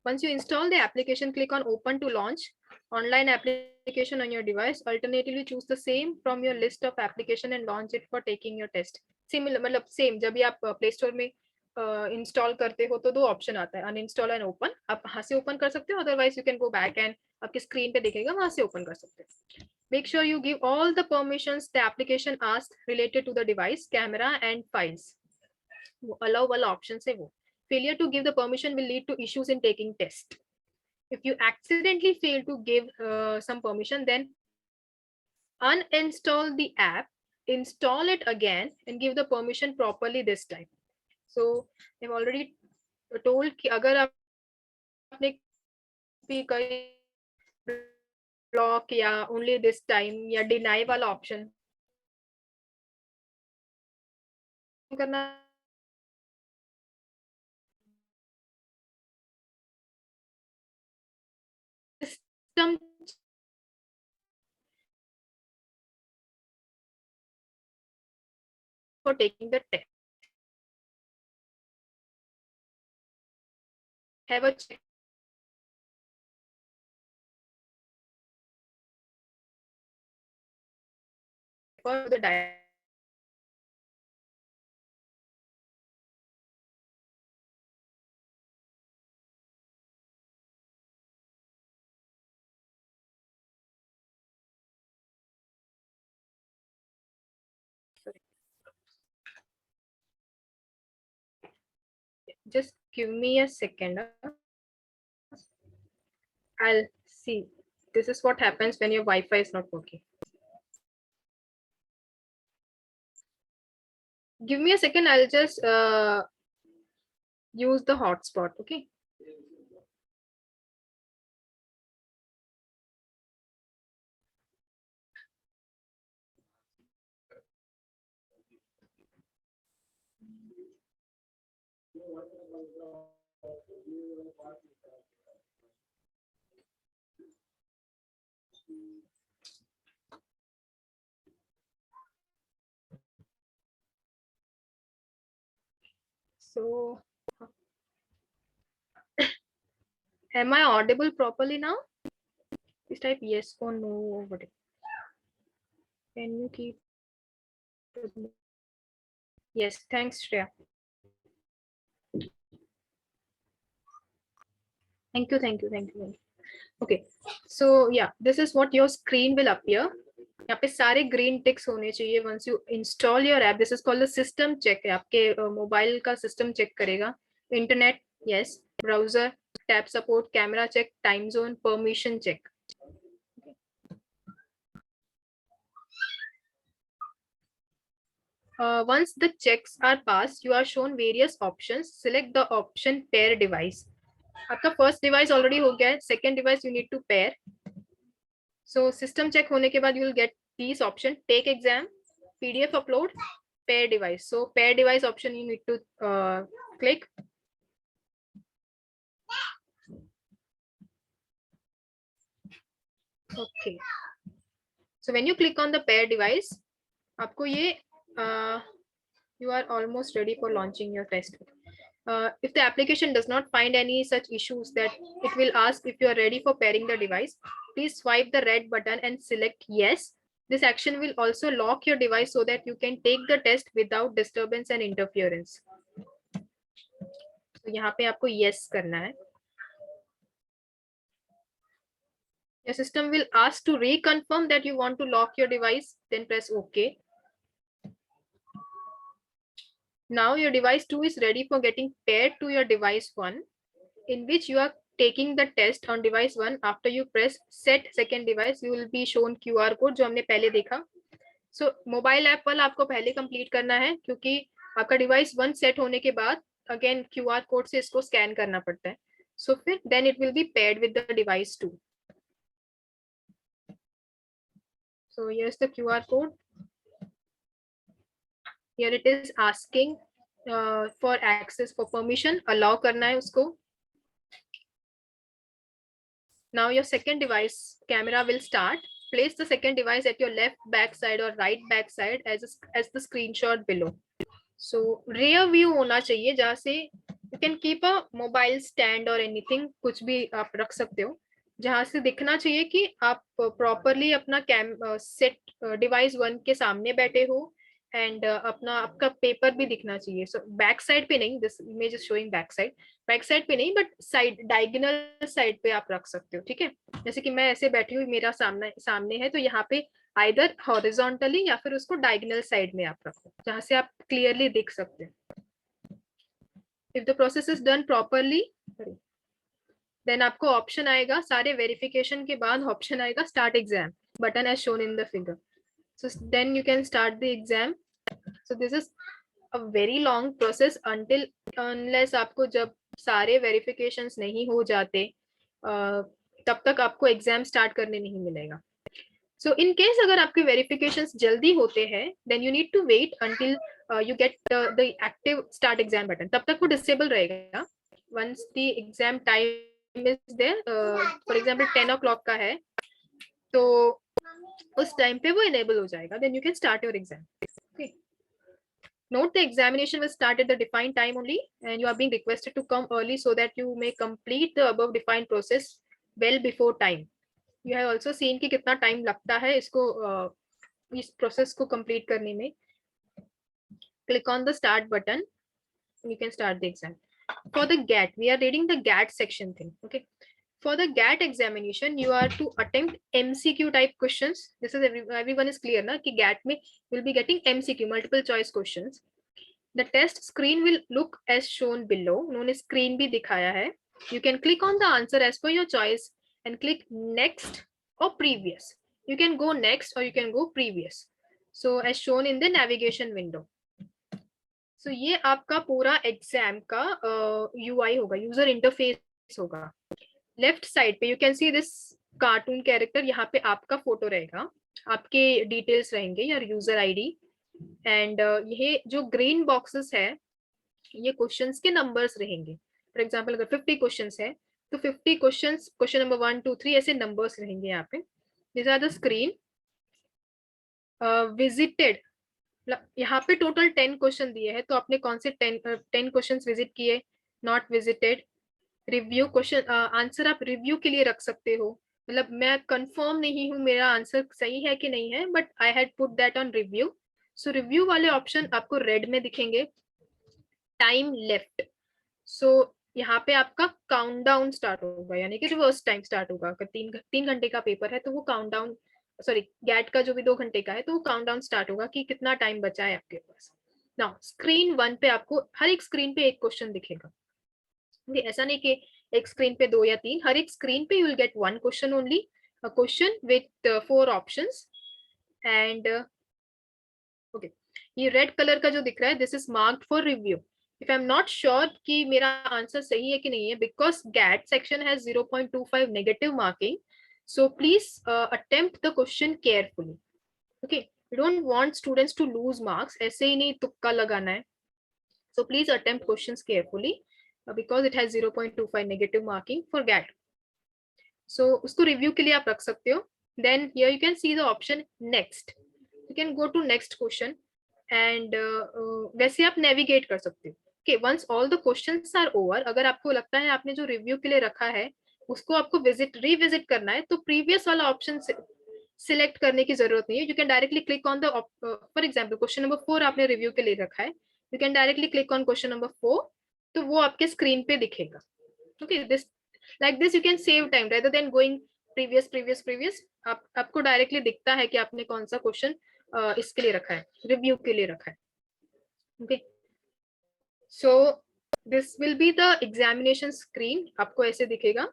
once you install the application, click on open to launch online application on your device. Alternatively, choose the same from your list of application and launch it for taking your test. Similar मतलब same जब भी आप play store में install करते हो तो दो option आता है, अनइंस्टॉल एंड ओपन. आप वहां से ओपन कर सकते हो, otherwise you can go back and आपकी स्क्रीन पे दिखेगा वहां से ओपन कर सकते हो. Make sure you give all the permissions the application asks related to the device, camera and files. Allow वाला ऑप्शन से वो. Failure to give the permission will lead to issues in taking test. If you accidentally fail to give some permission, then uninstall the app, install it again and give the permission properly this time. So I've already told कि अगर आपने भी कहीं block या only this time या deny वाला option करना system for taking the test. Have a check for the diet. Just give me a second. I'll see. This is what happens when your Wi-Fi is not working. Give me a second. I'll just use the hotspot. Okay. So, am I audible properly now? Please type yes or no over it. Can you keep? Yes, thanks, Shreya. Thank you, thank you, thank you. Okay, so yeah, this is what your screen will appear. यहाँ पे सारे green ticks होने चाहिए once you install your app. This is called the system check. है आपके mobile का system check करेगा. Internet yes, browser, tab support, camera check, time zone, permission check. Once the checks are passed, you are shown various options. Select the option pair device. आपका first device already हो गया है, second device you need to pair. So system check होने के बाद you will get these option: take exam, PDF upload, pair device. So pair device option you need to click. Okay. So when you click on the pair device, आपको ये you are almost ready for launching your test. If the application does not find any such issues, that it will ask if you are ready for pairing the device. Please swipe the red button and select yes. This action will also lock your device so that you can take the test without disturbance and interference. तो यहाँ पे आपको yes करना है. Your system will ask to reconfirm that you want to lock your device, then press OK. Now your device 2 is ready for getting paired to your device 1, in which you are taking the test on device 1. After you press set second device, you will be shown QR code जो हमने पहले देखा. So mobile app वाला आपको पहले complete करना है, क्योंकि आपका डिवाइस 1 सेट होने के बाद अगेन QR कोड से इसको स्कैन करना पड़ता है. So फिर then it will be paired with the device 2. So here's the QR code. Here it is asking for access, for permission. Allow करना है उसको. Now your second device camera will start. Place the second device at your left back side or right back side as the screenshot below. So rear view होना चाहिए, जहाँ से you can keep a mobile stand or anything, कुछ भी आप रख सकते हो, जहाँ से दिखना चाहिए कि आप प्रॉपरली अपना सेट डिवाइस 1 के सामने बैठे हो, एंड आपका पेपर भी दिखना चाहिए. सो बैक साइड पे नहीं, this image is showing back side पे नहीं, बट साइड डायगोनल साइड पे आप रख सकते हो. ठीक है, जैसे कि मैं ऐसे बैठी हुई, मेरा सामने है, तो यहाँ पे आइदर हॉरिजॉन्टली या फिर उसको डायगोनल साइड में आप रखो, जहाँ से आप क्लियरली देख सकते हैं. If the process is done properly, then आपको ऑप्शन आएगा, सारे वेरिफिकेशन के बाद ऑप्शन आएगा start exam button as shown in the figure. So then you can start the exam. So this is a very long process unless आपको जब सारे verifications नहीं हो जाते तब तक आपको एग्जाम स्टार्ट करने नहीं मिलेगा. So in case अगर आपके verifications जल्दी होते हैं, then you need to wait until you get the active start exam button. तब तक वो disable रहेगा. Once the exam time is there, for example 10 o'clock का है, तो उस टाइम पे वो enable हो जाएगा. Then you can start your exam. Okay. Note the examination will start at the defined time only, and you are being requested to come early so that you may complete the above defined process well before time. You have also seen कि कितना time लगता है इसको इस process को complete करने में. Click on the start button. You can start the exam. For the GAT, we are reading the GAT section thing. Okay. For the GAT examination, you are to attempt MCQ type questions. This is everyone is clear na कि GAT में will be getting MCQ, multiple choice questions. The test screen will look as shown below. उन्होंने screen भी दिखाया है. You can click on the answer as per your choice and click next or previous. You can go next or you can go previous. So as shown in the navigation window. So ये आपका पूरा exam का UI होगा, user interface होगा. Left side पे you can see this cartoon character. यहाँ पे आपका फोटो रहेगा, आपके डिटेल्स रहेंगे, योर यूजर आईडी, एंड ये जो ग्रीन बॉक्सेस है ये क्वेश्चंस के नंबर्स रहेंगे. फॉर एग्जांपल अगर 50 क्वेश्चंस है तो 50 क्वेश्चंस, क्वेश्चन नंबर 1 2 3 ऐसे नंबर्स रहेंगे यहाँ पे. This are the screen. Visited, यहाँ पे टोटल 10 क्वेश्चन दिए हैं, तो आपने कौन से 10 क्वेश्चन विजिट किए. Not visited. Review question answer आप रिव्यू के लिए रख सकते हो, मतलब मैं कंफर्म नहीं हूँ मेरा आंसर सही है कि नहीं है, but I had put that on review. So review वाले ऑप्शन आपको रेड में दिखेंगे. टाइम लेफ्ट, सो यहाँ पे आपका काउंटडाउन स्टार्ट होगा, यानी कि रिवर्स टाइम स्टार्ट होगा. अगर 3 घंटे का पेपर है तो वो काउंटडाउन, सॉरी गैट का जो भी 2 घंटे का है तो वो काउंटडाउन स्टार्ट होगा कि कितना टाइम बचा है आपके पास. नाउ स्क्रीन 1 पे आपको हर एक स्क्रीन पे एक क्वेश्चन दिखेगा. ऐसा नहीं कि एक स्क्रीन पे 2 या 3, हर एक स्क्रीन पे you will get 1 question only, a question with 4 options. And okay, ये रेड कलर का जो दिख रहा है this is marked for review. If I am not sure कि मेरा आंसर सही है कि नहीं है, because GAT section has 0.25 negative marking, So please attempt the question carefully. Okay, you don't want students to lose marks. ऐसे ही नहीं तुक्का लगाना है. So please attempt questions carefully because it has 0.25 negative marking for GAT. So उसको review के लिए आप रख सकते हो. Then here you can see the option next. You can go to next question and वैसे आप navigate कर सकते हो. Okay, once all the questions are over, अगर आपको लगता है आपने जो review के लिए रखा है उसको आपको revisit करना है तो previous वाला option सिलेक्ट करने की जरूरत नहीं है. You can directly click on the, for example question number 4 आपने रिव्यू के लिए रखा है, you can directly click on question number 4, तो वो आपके स्क्रीन पे दिखेगा. Okay, this like this you can save time rather than going previous previous previous. आपको डायरेक्टली दिखता है कि आपने कौन सा क्वेश्चन इसके लिए रखा है, रिव्यू के लिए रखा है. Okay, so this will be the examination screen. आपको ऐसे दिखेगा.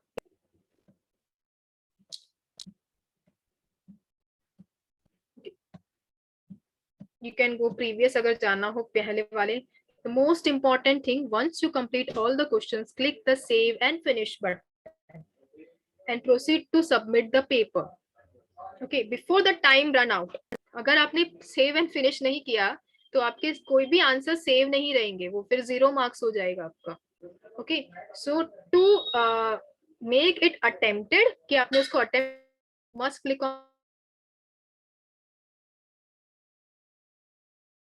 You can go previous अगर जाना हो पहले वाले. The most important thing, once you complete all the questions, click the save and finish button and proceed to submit the paper. Okay, before the time run out. अगर आपने save and finish नहीं किया तो आपके कोई भी answer save नहीं रहेंगे, वो फिर 0 मार्क्स हो जाएगा आपका. Okay, so to make it attempted कि आपने उसको attempt, must click on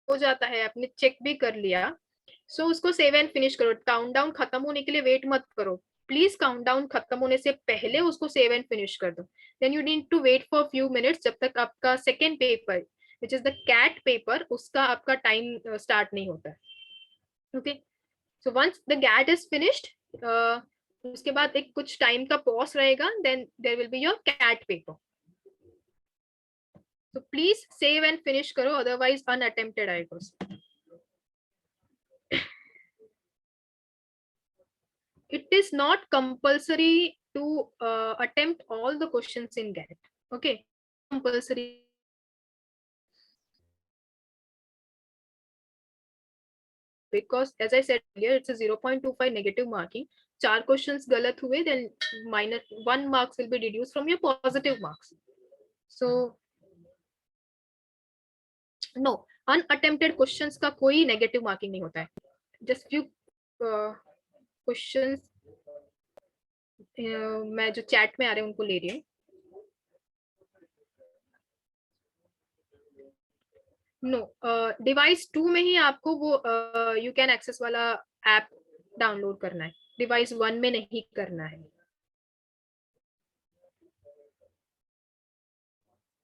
हो जाता है, आपने चेक भी कर लिया. सो उसको सेव एंड फिनिश करो. काउंटडाउन खत्म होने के लिए वेट मत करो. प्लीज काउंटडाउन खत्म होने से पहले उसको सेव एंड फिनिश कर दो. Then you need to wait for few minutes जब तक आपका second paper which is the CAT paper उसका आपका टाइम स्टार्ट नहीं होता है. Okay, so once the GAT is finished, उसके बाद एक कुछ टाइम का पॉज रहेगा, then there will be your CAT paper. So please save and finish करो, otherwise unattempted आएगा. It is not compulsory to attempt all the questions in GAT. Okay, compulsory. Because as I said earlier, it's a 0.25 negative marking. 4 questions गलत हुए, then -1 marks will be deduced from your positive marks. So no, unattempted questions का कोई negative marking नहीं होता है. Just few questions मैं जो chat में आ रहे हैं उनको ले रही हूँ. नो, डिवाइस 2 में ही आपको वो यू कैन एक्सेस वाला ऐप डाउनलोड करना है. डिवाइस 1 में नहीं करना है.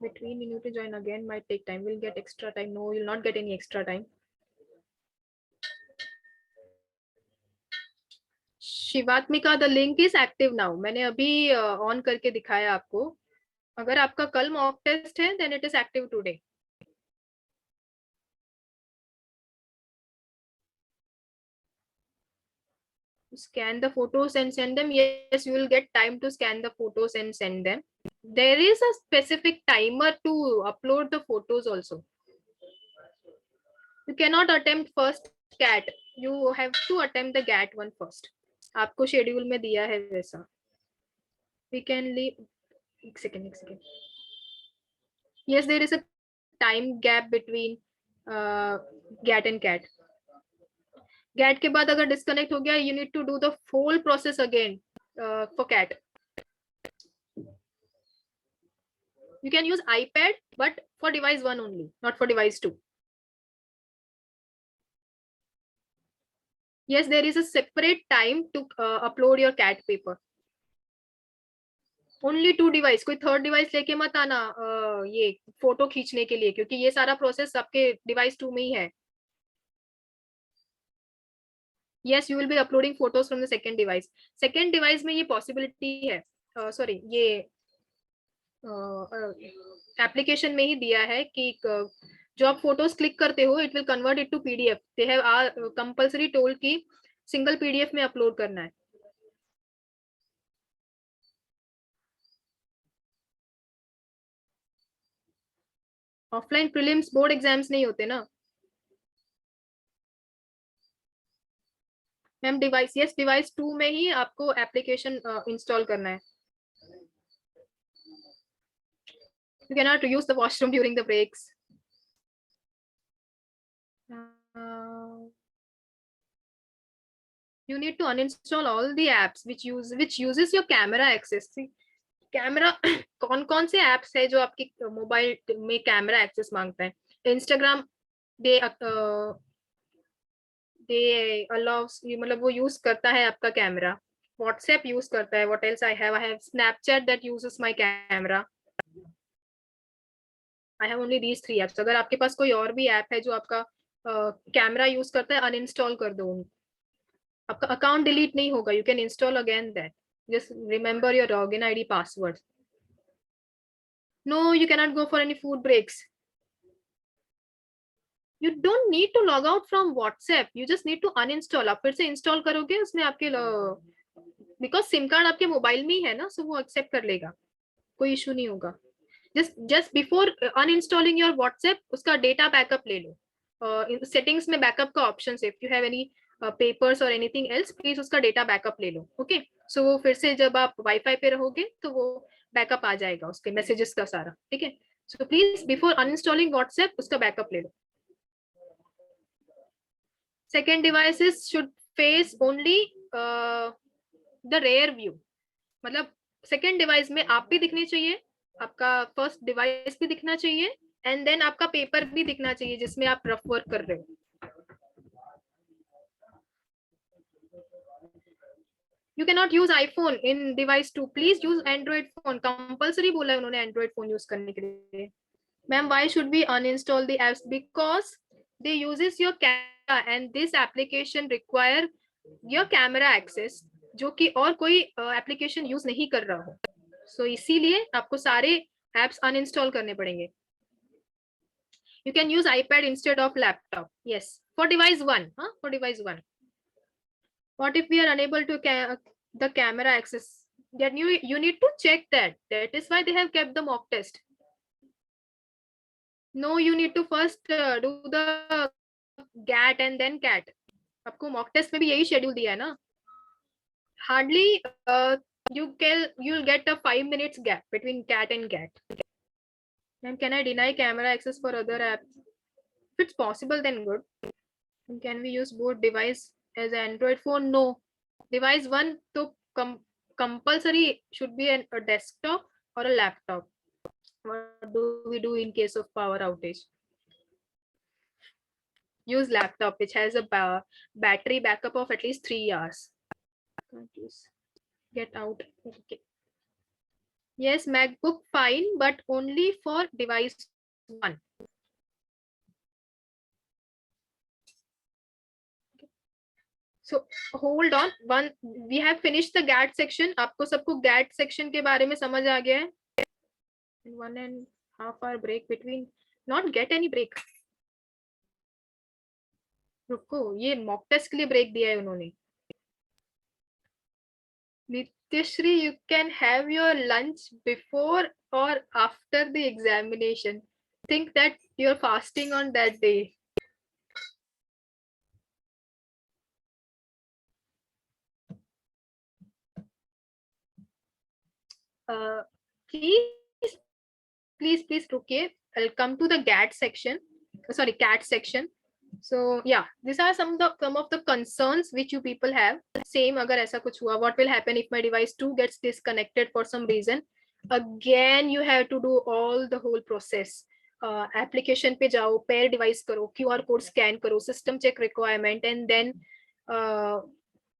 Between you need to join again, might take time. Will get extra time. No, you'll not get any extra time. Shivatmika, the link is active now. मैंने अभी on करके दिखाया आपको. अगर आपका कल मॉक टेस्ट है, then it is active today. Scan the photos and send them. Yes, you will get time to scan the photos and send them. There is a specific timer to upload the photos also. You cannot attempt first GAT. You have to attempt the GAT one first. आपको schedule में दिया है वैसा. We can leave. एक second. Yes, there is a time gap between GAT and CAT. GAT के बाद अगर disconnect हो गया, you need to do the whole process again for CAT. You can use iPad, but for device 1 only, not for device 2. Yes, there is a separate time to upload your CAT paper. Only 2 device. कोई third device लेके मत आना ये photo खींचने के लिए, क्योंकि ये सारा प्रोसेस आपके डिवाइस 2 में ही है. Yes, you will be uploading photos from the second device. Second device में ये possibility है. Sorry, ये एप्लीकेशन में ही दिया है कि जो आप फोटोज क्लिक करते हो, it will convert it to PDF. They have compulsory told कि सिंगल पीडीएफ में अपलोड करना है. ऑफलाइन प्रीलिम्स बोर्ड एग्जाम्स नहीं होते ना मैम. डिवाइस, यस, डिवाइस 2 में ही आपको एप्लीकेशन इंस्टॉल करना है. You cannot use the washroom during the breaks. You need to uninstall all the apps which uses your camera access. See, camera कौन कौन से एप्स है जो आपकी मोबाइल में कैमरा एक्सेस मांगता है? इंस्टाग्राम दे दे अलाउस, मतलब वो यूज करता है आपका कैमरा. व्हाट्सएप यूज करता है. What else I have Snapchat that uses my camera. I have only these 3 apps. अगर आपके पास कोई और भी ऐप है जो आपका कैमरा यूज करता है, अनइंस्टॉल कर दो. आपका अकाउंट डिलीट नहीं होगा. You can install again that. Just remember your login ID password. No, you cannot go for any food breaks. You don't need to log out from WhatsApp. You just need to uninstall. आप फिर से install करोगे उसमें आपके, because SIM card आपके mobile में ही है ना, सो वो एक्सेप्ट कर लेगा. कोई इशू नहीं होगा. जस्ट बिफोर अनइंस्टॉलिंग योर व्हाट्सएप उसका डेटा बैकअप ले लो. सेटिंग्स में बैकअप का ऑप्शन है. If you have any papers और एनीथिंग एल्स, प्लीज उसका डेटा बैकअप ले लो. ओके, सो वो फिर से जब आप वाईफाई पे रहोगे तो वो बैकअप आ जाएगा उसके मैसेजेस का सारा. ठीक है, सो प्लीज बिफोर अनइंस्टॉलिंग व्हाट्सएप उसका बैकअप ले लो. Second, devices should face only the rear view. मतलब सेकेंड डिवाइस में आप भी दिखने चाहिए, आपका फर्स्ट डिवाइस भी दिखना चाहिए, एंड देन आपका पेपर भी दिखना चाहिए जिसमें आप रफ वर्क कर रहे हो. You cannot use iPhone in device 2. Please use Android phone. Compulsory बोला है उन्होंने Android phone use करने के लिए. Ma'am, why should we uninstall the apps? Because they uses your camera and this application require your camera access, जो कि और कोई एप्लीकेशन यूज नहीं कर रहा हो. सो इसीलिए आपको सारे एप्स अनइंस्टॉल करने पड़ेंगे. You can use iPad instead of laptop. Yes, for device 1. For device 1. What if we are unable to the camera access? Then you need to check that. That is why they have kept the mock test. No, you need to first do the GAT and then CAT. आपको mock test में भी यही schedule दिया है ना. Hardly you'll get a 5 minutes gap between CAT and GAT. And can I deny camera access for other apps? If it's possible, then good. And can we use both device as an Android phone? No. Device 1 to compulsory should be a desktop or a laptop. What do we do in case of power outage? Use laptop which has a battery backup of at least 3 hours. Get out. Okay. Yes, MacBook fine, but only for device 1. So hold on, we have finished the GAT section. आपको सबको GAT section के बारे में समझ आ गया है? 1.5 hour break between. Not get any break. रुको, ये मॉक टेस्ट के लिए ब्रेक दिया है उन्होंने. Nityashri, you can have your lunch before or after the examination. Think that you're fasting on that day. Please रुकिए. I'll come to the GAT section. Sorry, CAT section. So yeah, these are some of the concerns which you people have. Same, अगर ऐसा कुछ हुआ, what will happen if my device 2 gets disconnected for some reason? Again, you have to do all the whole process. Application पे जाओ, pair device करो, QR code scan करो, system check requirement, and then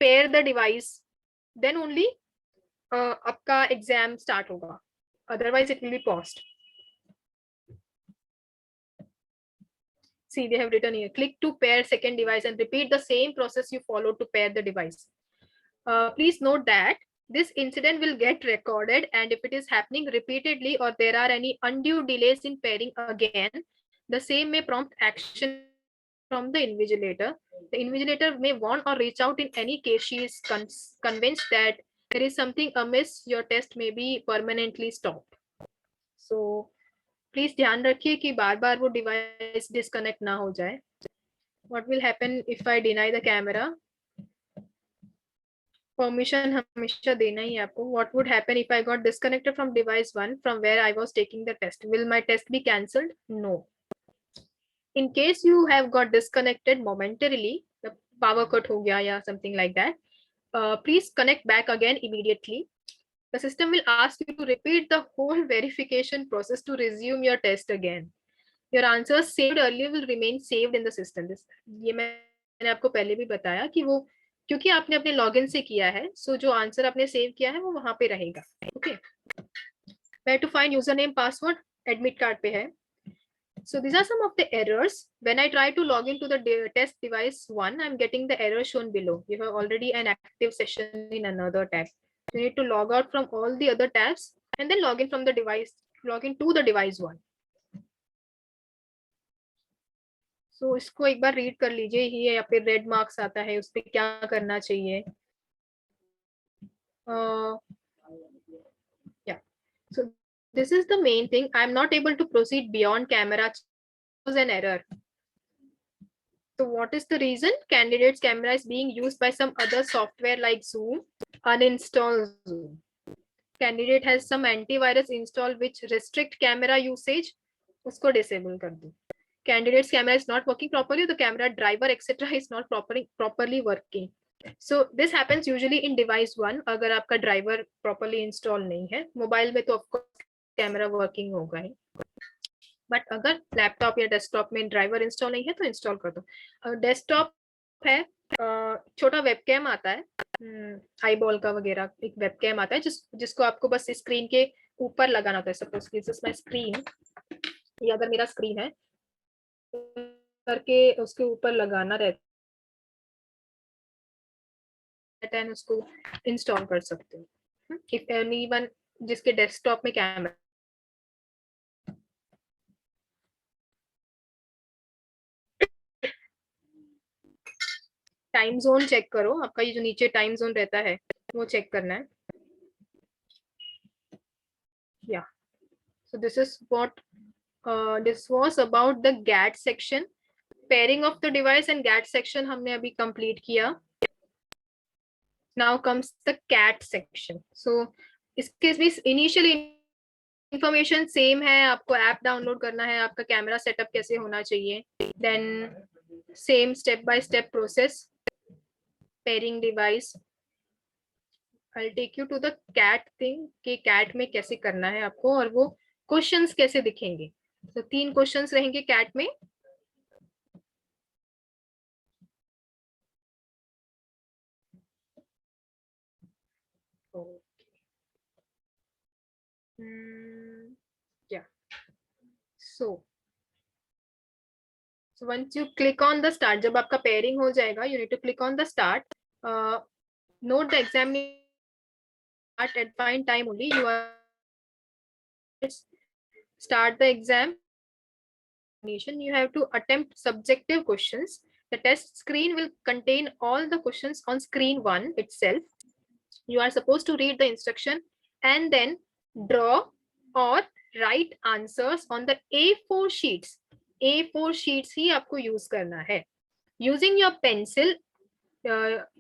pair the device. Then only आपका exam start होगा. Otherwise, it will be paused. See, they have written here, click to pair second device and repeat the same process you followed to pair the device. Please note that this incident will get recorded, and if it is happening repeatedly or there are any undue delays in pairing again, the same may prompt action from the invigilator. The invigilator may warn or reach out in any case she is convinced that there is something amiss. Your test may be permanently stopped. So please ध्यान रखिए कि बार बार वो device disconnect ना हो जाए. What will happen if I deny the camera? Permission हमेशा देना ही है आपको. What would happen if I got disconnected from device 1 from where I was taking the test? Will my test be cancelled? No. In case you have got disconnected momentarily, the power cut हो गया या something like that, please connect back again immediately. The system will ask you to repeat the whole verification process to resume your test again. Your answers saved earlier will remain saved in the system. ये मैंने आपको पहले भी बताया कि वो क्योंकि आपने अपने लॉगिन से किया है, सो जो आंसर आपने सेव किया है वो वहां पे रहेगा. Okay. Where to find username password? Admit card पे है. So these are some of the errors. When I try to log into the test device 1, I'm getting the error shown below. You have already an active session in another tab. You need to log out from all the other tabs and then log in from the device, log in to the device 1. So इसको एक बार read कर लीजिए. ये या फिर red marks आता है, उस पे क्या करना चाहिए. Yeah. So this is the main thing. I'm not able to proceed beyond camera. Was an error. So what is the reason? Candidate's camera is being used by some other software like Zoom. Uninstall Zoom. Candidate has some antivirus installed which restrict camera usage. उसको disable कर दो. Candidate's camera is not working properly. The camera driver etc. is not properly working. So this happens usually in device 1. अगर आपका driver properly install नहीं है. Mobile में तो of course camera working होगा ही. बट अगर लैपटॉप या डेस्कटॉप में ड्राइवर इंस्टॉल नहीं है तो इंस्टॉल कर दो. डेस्कटॉप है, छोटा वेबकैम आता है, आई बॉल का वगैरह एक वेबकैम आता है जिसको आपको बस स्क्रीन के ऊपर लगाना होता है. Suppose this is my screen, ये अगर मेरा स्क्रीन है करके उसके ऊपर लगाना रहता है, उसको इंस्टॉल कर सकते हो. इफ एनीवन जिसके डेस्कटॉप में कैमरा. टाइम जोन चेक करो. आपका ये जो नीचे टाइम जोन रहता है वो चेक करना है. या so this is what this was about the GAT section. Pairing of the device and GAT section हमने अभी कंप्लीट किया. Now comes the CAT section. So इसके भी इनिशियली इंफॉर्मेशन सेम है. आपको ऐप डाउनलोड करना है, आपका कैमरा सेटअप कैसे होना चाहिए, then same step by step process. Pairing device. I'll take you to the cat thing कि cat में कैसे करना है आपको और वो क्वेश्चंस कैसे दिखेंगे. तो 3 क्वेश्चंस रहेंगे cat में. Yeah. So once you click on the start, जब आपका pairing हो जाएगा, you need to click on the start. Note the examination at fine time only. You are start the exam. You have to attempt subjective questions. The test screen will contain all the questions on screen 1 itself. You are supposed to read the instruction and then draw or write answers on the A4 sheets. A4 sheets ही आपको use करना है. Using your pencil,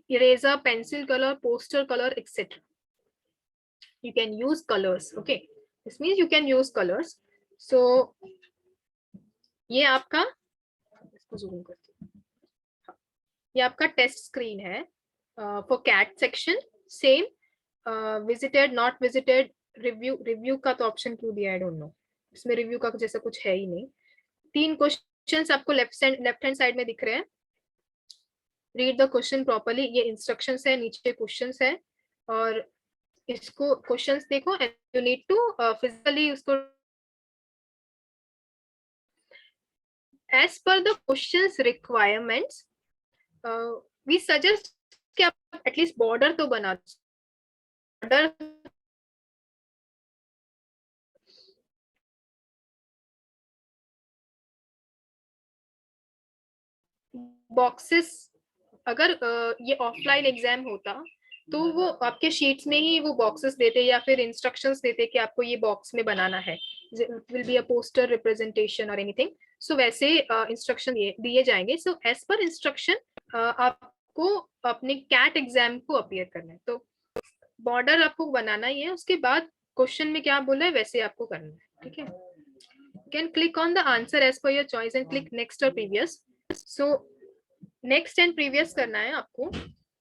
eraser, pencil color, poster color, etc. You can use colors. Okay, this means you can use colors. So ये आपका, इसको zoom करते हैं. ये आपका टेस्ट स्क्रीन है for CAT section. Same visited, not visited, review का तो ऑप्शन क्यों दिया है, आई डोंट नो. इसमें रिव्यू का जैसा कुछ है ही नहीं. 3 क्वेश्चंस आपको लेफ्ट हैंड साइड में दिख रहे हैं. Read the question properly. ये इंस्ट्रक्शंस है, नीचे क्वेश्चंस है और इसको क्वेश्चंस देखो and you need to physically उसको as per the questions requirements. We suggest कि आप एटलीस्ट बॉर्डर तो बना दो. Border boxes. अगर ये ऑफलाइन एग्जाम होता तो वो आपके शीट्स में ही वो बॉक्सेस देते या फिर इंस्ट्रक्शंस देते कि आपको ये बॉक्स में बनाना है. It will be a poster representation और एनीथिंग. सो वैसे इंस्ट्रक्शन दिए जाएंगे. सो एज पर इंस्ट्रक्शन आपको आपको अपने कैट एग्जाम को अपीयर करना है। तो बॉर्डर आपको बनाना ही है, उसके बाद क्वेश्चन में क्या बोला है वैसे आपको करना है, ठीक है। Can click on the answer as per your choice and click next or previous. So next and previous करना है आपको।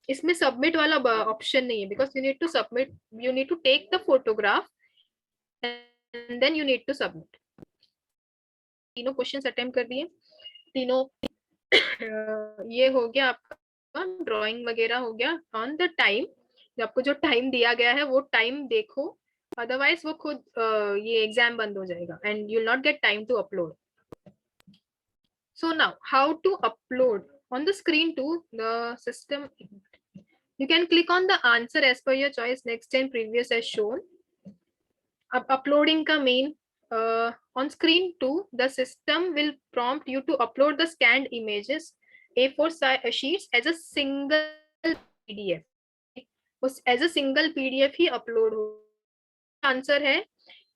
इसमें सबमिट वाला ऑप्शन नहीं है, because you need to submit, you need to take the photograph and then you need to submit. तीनों question attempt कर दिए, तीनों ये हो गया आपका, ड्राइंग वगैरह हो गया ऑन द टाइम। आपको जो टाइम दिया गया है वो टाइम देखो, अदरवाइज वो खुद ये एग्जाम बंद हो जाएगा and you will not get time to upload. So now how to upload on the screen to the system. You can click on the answer as per your choice, next and previous as shown. अब uploading का main on screen 2 the system will prompt you to upload the scanned images A4 sheets as a single PDF. उस as a single PDF he upload हो। Answer है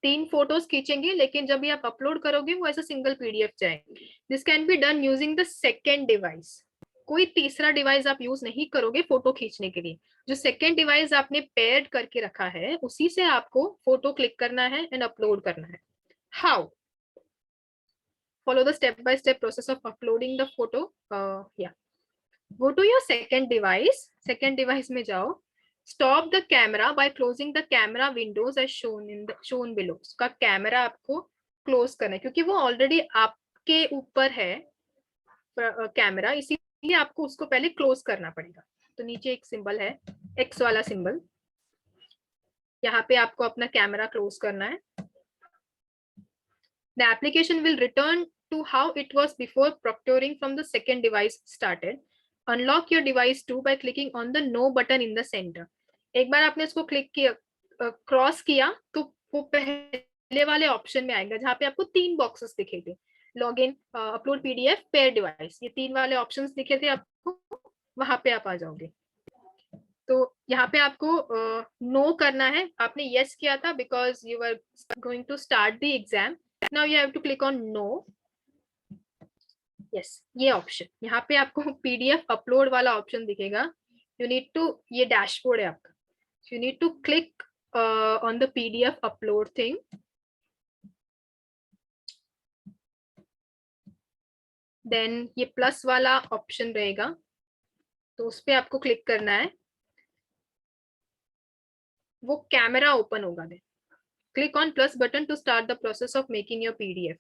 3 photos खींचेंगे, लेकिन जब ये आप अपलोड करोगे वो ऐसा सिंगल पीडीएफ जाएगा। This can be done using the second device. कोई तीसरा डिवाइस आप यूज नहीं करोगे फोटो खींचने के लिए। जो सेकेंड डिवाइस आपने पेयर्ड करके रखा है उसी से आपको फोटो क्लिक करना है एंड अपलोड करना है। How? Follow the step by step process of uploading the photo. Go to your second device, second device में जाओ, stop the camera by closing the camera windows as shown below। उसका camera आपको close करना है क्योंकि वो already आपके ऊपर है कैमरा, इसीलिए आपको उसको पहले क्लोज करना पड़ेगा। तो नीचे एक सिंबल है एक्स वाला सिंबल, यहाँ पे आपको अपना कैमरा क्लोज करना है। The application will return to how it was before procuring from the second device started। Unlock your device 2 by clicking on the no button in the center। एक बार आपने इसको क्लिक किया, क्रॉस किया, तो वो पहले वाले ऑप्शन में आएगा जहाँ पे आपको 3 बॉक्सेस दिखेंगे, login, upload PDF, pair device, ये 3 वाले ऑप्शंस दिखे थे आपको, वहां पे आप आ जाओगे। तो यहाँ पे आपको नो करना है, आपने यस किया था because you are going to start the exam. Now you have to click on no. Yes, ये ऑप्शन, यहाँ पे आपको पीडीएफ अपलोड वाला ऑप्शन दिखेगा। यू नीड टू, ये डैशबोर्ड है आपका, you need to click on the PDF upload thing। Then ये प्लस वाला ऑप्शन रहेगा, तो उस पे आपको क्लिक करना है, वो कैमरा ओपन होगा। Then click on plus button to start the process of making your PDF.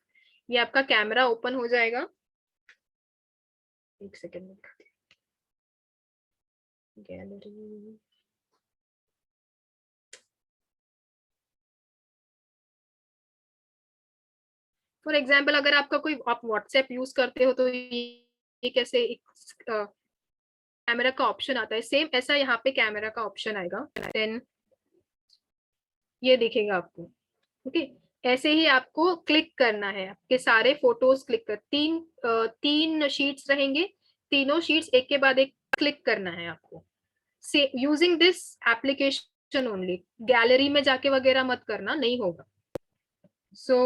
ये आपका कैमरा ओपन हो जाएगा। एक सेकेंड में, गैलरी, फॉर एग्जाम्पल अगर आपका कोई, आप व्हाट्सएप यूज करते हो तो ये कैसे एक कैमरा का ऑप्शन आता है, सेम ऐसा यहाँ पे कैमरा का ऑप्शन आएगा। देन ये दिखेगा आपको, ओके। ऐसे ही आपको क्लिक करना है, आपके सारे फोटोज क्लिक कर, तीन शीट्स रहेंगे, तीनों शीट्स एक के बाद एक क्लिक करना है आपको। से using this application only, gallery में जाके वगैरह मत करना, नहीं होगा। सो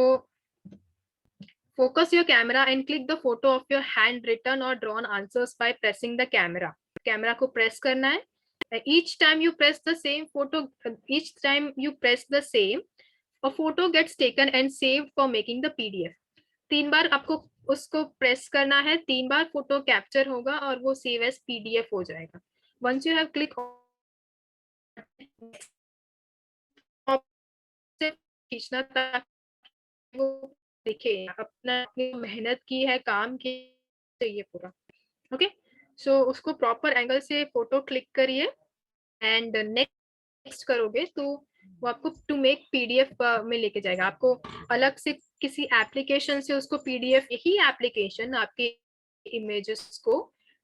focus your camera and click the photo of your handwritten or drawn answers by pressing the camera। Camera को प्रेस करना है। each time you press the same photo, each time you press the same, a photo gets taken and saved for making the PDF। 3 बार आपको उसको press करना है, 3 बार photo capture होगा और वो सेव एज PDF हो जाएगा। once you have click खींचना ताकि वो दिखे, अपना मेहनत की है, काम की चाहिए पूरा, ओके। सो उसको प्रॉपर एंगल से फोटो क्लिक करिए एंड नेक्स्ट करोगे तो वो आपको टू मेक पीडीएफ में लेके जाएगा। आपको अलग से किसी एप्लीकेशन से उसको पीडीएफ, यही एप्लीकेशन आपके इमेजेस को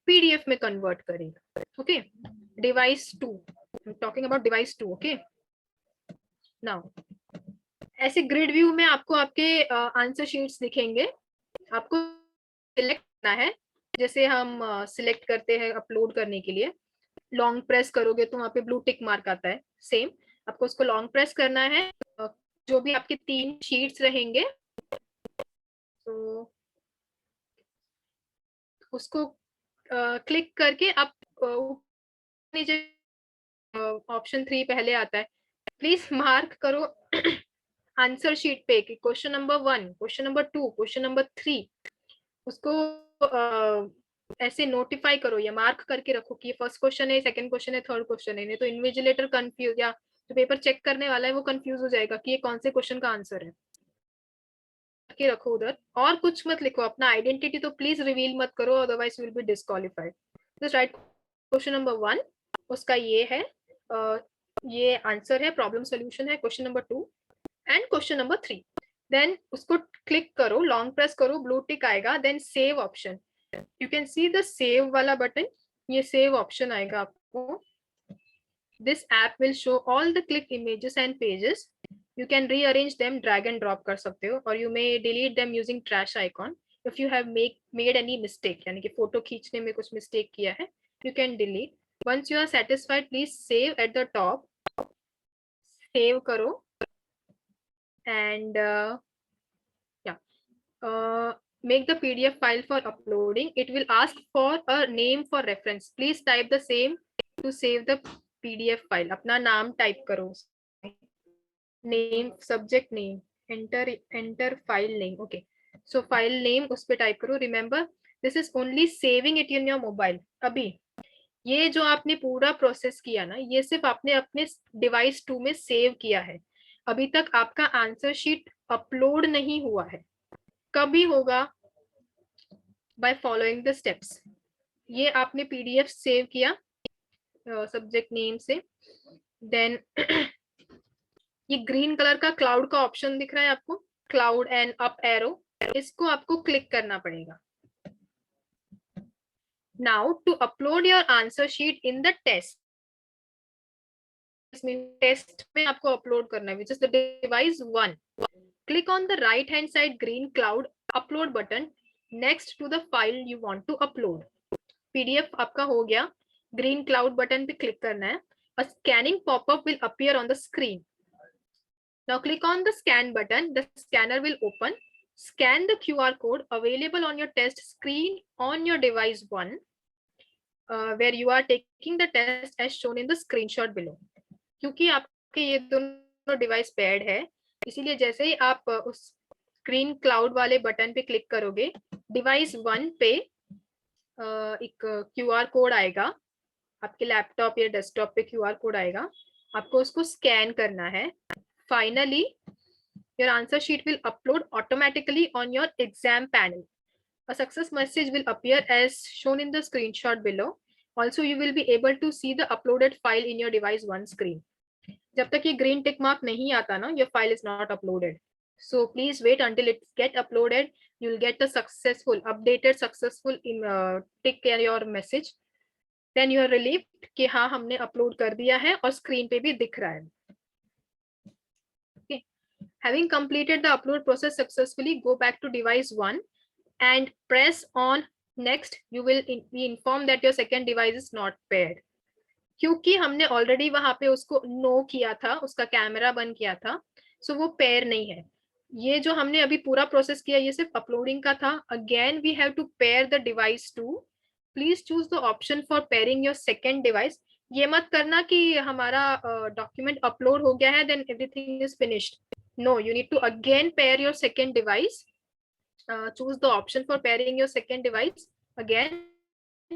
पीडीएफ में कन्वर्ट करेगा, okay. Device 2, talking about device 2, okay. Now ऐसे ग्रिड व्यू में आपको आपके आंसर शीट्स दिखेंगे, आपको सिलेक्ट करना है, जैसे हम सिलेक्ट करते हैं अपलोड करने के लिए, लॉन्ग प्रेस करोगे तो वहाँ पे ब्लू टिक मार्क आता है, सेम आपको उसको लॉन्ग प्रेस करना है। जो भी आपके 3 शीट्स रहेंगे तो उसको क्लिक करके आप नीचे ऑप्शन 3 पहले आता है, प्लीज मार्क करो आंसर शीट पे कि question number 1, question number 2, question number 3, उसको ऐसे नोटिफाई करो या मार्क करके रखो कि फर्स्ट क्वेश्चन है, सेकंड क्वेश्चन है, थर्ड क्वेश्चन है, नहीं तो इन्विजिलेटर कंफ्यूज या जो पेपर चेक करने वाला है वो कंफ्यूज हो जाएगा कि ये कौन से क्वेश्चन का आंसर है। के रखो उधर, और कुछ मत लिखो, अपना आइडेंटिटी तो प्लीज रिवील मत करो, otherwise will be disqualified. Just write question number 1, उसका ये है, ये आंसर है, प्रॉब्लम सोल्यूशन है question number 2 and question number 3। Then उसको क्लिक करो, लॉन्ग प्रेस करो, ब्लू टिक आएगा, then save option, you can see the save वाला बटन, ये सेव ऑप्शन आएगा आपको। This app will show all the click images and pages, you can rearrange them, drag and drop कर सकते हो, और you may delete them using trash icon if you have made any mistake, यानी कि photo खींचने में कुछ mistake किया है, you can delete. Once you are satisfied, please save at the top, save करो, and make the PDF file for uploading. It will ask for a name for reference. Please type the same to save the PDF file. अपना नाम type करो, name, subject name, enter file name, okay, so file name उस पे type करो। Remember this is only saving it in your mobile. अभी ये जो आपने पूरा प्रोसेस किया ना, ये सिर्फ आपने अपने डिवाइस 2 में सेव किया है, अभी तक आपका आंसर शीट अपलोड नहीं हुआ है। कभी होगा? By following the steps. ये आपने पीडीएफ सेव किया सब्जेक्ट नेम से, देन ये ग्रीन कलर का क्लाउड का ऑप्शन दिख रहा है आपको, क्लाउड एंड अप एरो, इसको आपको क्लिक करना पड़ेगा। Now to upload your answer sheet in the test, test में आपको अपलोड करना है, which is the device 1। Click on the right hand side green cloud upload button next to the file you want to upload. PDF आपका हो गया, green cloud button पे click करना है, a scanning pop-up will appear on the screen. Now click on the scan button, the scanner will open. Scan the QR code available on your test screen on your device 1, where you are taking the test as shown in the screenshot below. क्योंकि आपके ये दोनों device paired है, इसीलिए जैसे ही आप उस screen cloud वाले बटन पे क्लिक करोगे, डिवाइस 1 पे एक QR कोड आएगा, आपके लैपटॉप या डेस्कटॉप पे QR कोड आएगा, आपको उसको स्कैन करना है। Finally, your answer sheet will upload automatically on your exam panel. A success message will appear as shown in the screenshot below. Also, you will be able to see the uploaded file in your device 1 screen. जब तक ये green tick mark नहीं आता ना, your file is not uploaded. So please wait until it get uploaded. You will get the successful, updated successful tick in your message. Then you are relieved कि हाँ हमने upload कर दिया है और screen पे भी दिख रहा है। Having completed the upload process successfully, go back to device 1 and press on next. You will be informed that your second device is not paired. क्योंकि हमने ऑलरेडी वहां पे उसको नो किया था, उसका कैमरा बंद किया था, सो वो पेयर नहीं है। ये जो हमने अभी पूरा प्रोसेस किया, ये सिर्फ अपलोडिंग का था। Again we have to pair the device 2। Please choose the option for pairing your second device. ये मत करना कि हमारा डॉक्यूमेंट अपलोड हो गया है, then everything is finished. No, you need to again pair your second device. Choose the option for pairing your second device. Again,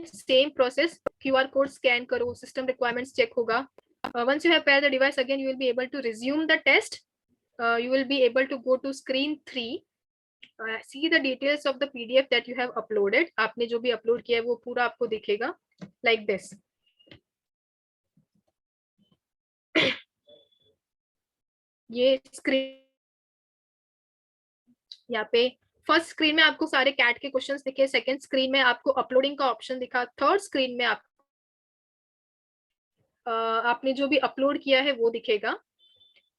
same process. QR code scan karo, system requirements check hoga. Once you have paired the device, again you will be able to resume the test. You will be able to go to screen 3. See the details of the PDF that you have uploaded. आपने जो भी upload किया है वो पूरा आपको दिखेगा like this. ये स्क्रीन यहाँ पे फर्स्ट स्क्रीन में आपको सारे कैट के क्वेश्चंस दिखे, सेकंड स्क्रीन में आपको अपलोडिंग का ऑप्शन दिखा, थर्ड स्क्रीन में आपने जो भी अपलोड किया है वो दिखेगा।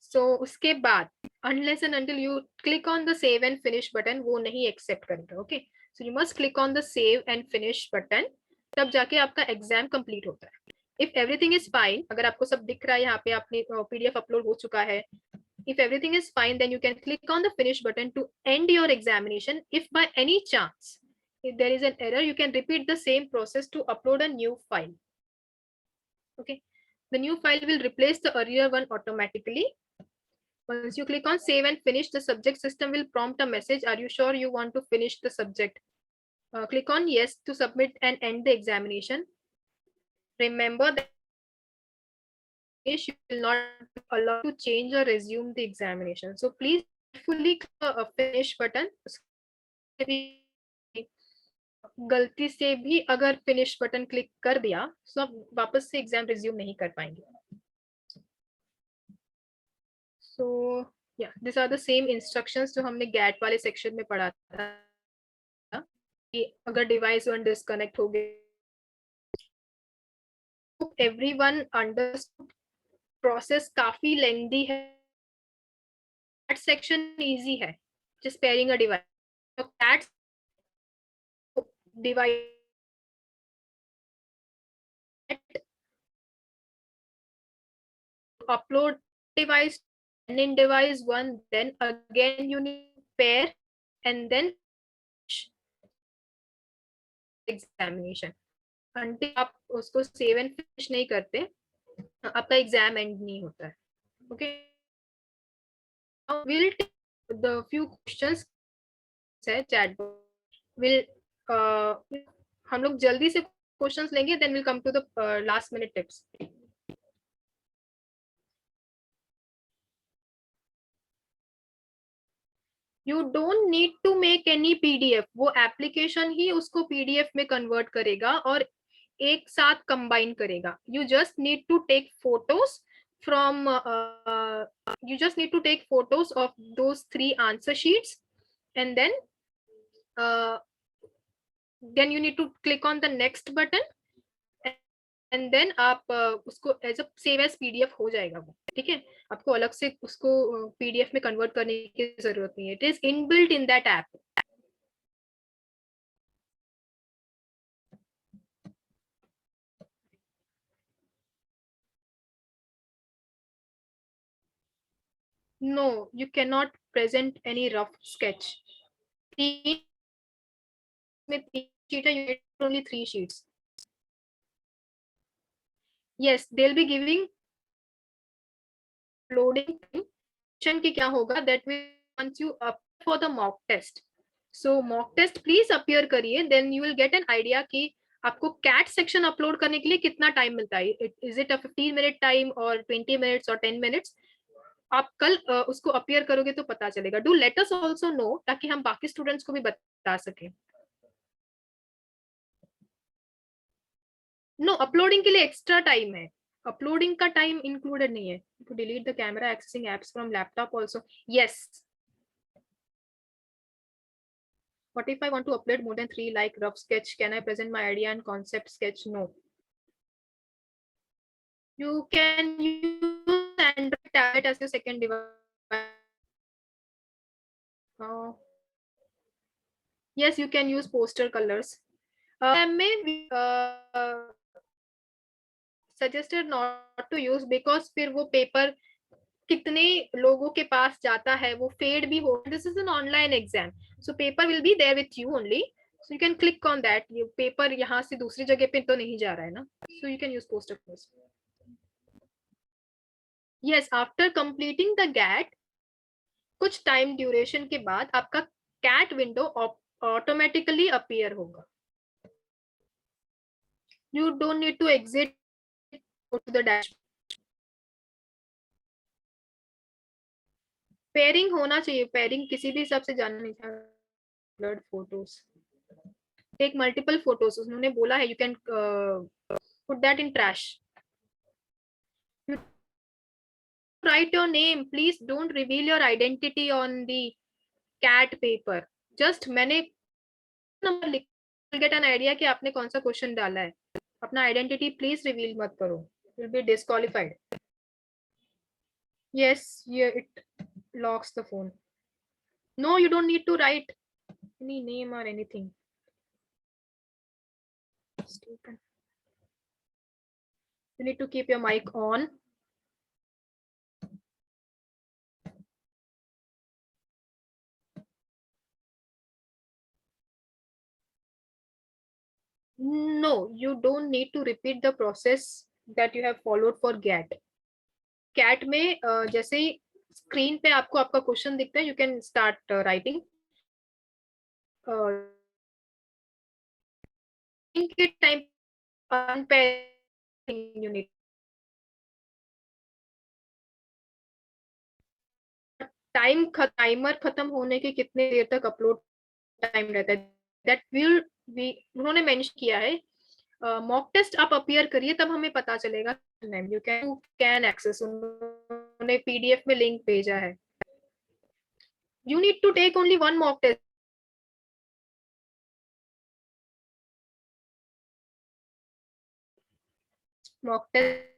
सो उसके बाद unless and until you click on the save and finish button, वो नहीं एक्सेप्ट करेगा। Okay, so you must click on the save and finish button, तब जाके आपका एग्जाम कंप्लीट होता है। इफ एवरीथिंग इज फाइन, अगर आपको सब दिख रहा है, यहाँ पे आपने पीडीएफ अपलोड हो चुका है, if everything is fine, then you can click on the finish button to end your examination. If by any chance if there is an error, you can repeat the same process to upload a new file. Okay, the new file will replace the earlier one automatically. Once you click on save and finish, the subject system will prompt a message. Are you sure you want to finish the subject? Click on yes to submit and end the examination. Remember that you will not be allowed to change or resume the examination. So please fully click a finish button. गलती से भी अगर finish button click कर दिया तो आप वापस से एग्जाम रिज्यूम नहीं कर पाएंगे. सो या this are the same instructions जो हमने गैट वाले सेक्शन में पढ़ा था कि अगर डिवाइस वन डिस्कनेक्ट हो गया. Everyone understood. प्रोसेस काफी लेंथी है. दैट सेक्शन इजी है, जस्ट पेयरिंग अ डिवाइस. तो that device upload device and in device one, then again you need to pair and then examination. until आप उसको save and finish नहीं करते, आपका exam end नहीं होता है. Okay, now we'll take the few questions है chat will हम लोग जल्दी से questions लेंगे, then we'll come to the last minute tips. You don't need to make any PDF. वो एप्लीकेशन ही उसको पीडीएफ में कन्वर्ट करेगा और एक साथ कंबाइन करेगा. You just need to take photos from you just need to take photos of those 3 answer sheets and then you need to click on the next button and then आप उसको as a save as PDF हो जाएगा वो. ठीक है, आपको अलग से उसको पीडीएफ में कन्वर्ट करने की जरूरत नहीं है. It is inbuilt in that app. No, you cannot present any rough sketch. With each sheet, you get only 3 sheets. Yes, they'll be giving loading time ki kya hoga, that will once you up for the mock test. So mock test please appear करिए, then you will get an idea कि आपको cat section upload करने के लिए कितना time मिलता है. Is it a 15 minute time और 20 मिनट्स और 10 मिनट्स. आप कल उसको अपीयर करोगे तो पता चलेगा. Do let us also know, ताकि हम बाकी स्टूडेंट्स को भी बता सकें. नो, अपलोडिंग के लिए एक्स्ट्रा टाइम है. अपलोडिंग का टाइम इंक्लूडेड नहीं है. To delete the camera accessing apps from laptop also. Yes. What if I want to upload more than 3 like rough sketch? Can I present my idea and concept sketch? No. You can use Android tablet as your second device. Yes, you can use poster colors. May suggested not to use because फिर वो paper कितने लोगों के पास जाता है, वो fade भी हो. This is an online exam, so paper will be there with you only. So you can click on that. ये पेपर यहाँ से दूसरी जगह पे तो नहीं जा रहा है ना. So you can use poster colours. Yes, after completing the GAT, कुछ टाइम ड्यूरेशन के बाद आपका कैट विंडो ऑटोमेटिकली अपीयर होगा. You don't need to exit to the dashboard. Pairing होना चाहिए. पेयरिंग किसी भी हिसाब से जानना नहीं चाहिए. Blurred photos, take multiple photos. उन्होंने बोला है you can put that in trash. Write your name. Please don't reveal your identity on the cat paper. Just मैंने नंबर लिख, get an idea कि आपने कौन सा क्वेश्चन डाला है. अपना आइडेंटिटी प्लीज रिवील मत करो. You'll be disqualified. Yes, yeah, it locks the phone. No, you don't need to write any name or anything. You need to keep your mic on. No, you don't need to repeat the process that you have followed for GAT. CAT में जैसे ही screen पे आपको आपका question दिखता है, you can start writing. के time unit timer खत्म होने के कितने देर तक अपलोड टाइम रहता है, दैट विल बी उन्होंने मेंशन किया है. मॉक टेस्ट आप अपीयर करिए, तब हमें पता चलेगा. यू कैन एक्सेस, उन्होंने पीडीएफ में लिंक भेजा है. You need to take only one mock test. Mock test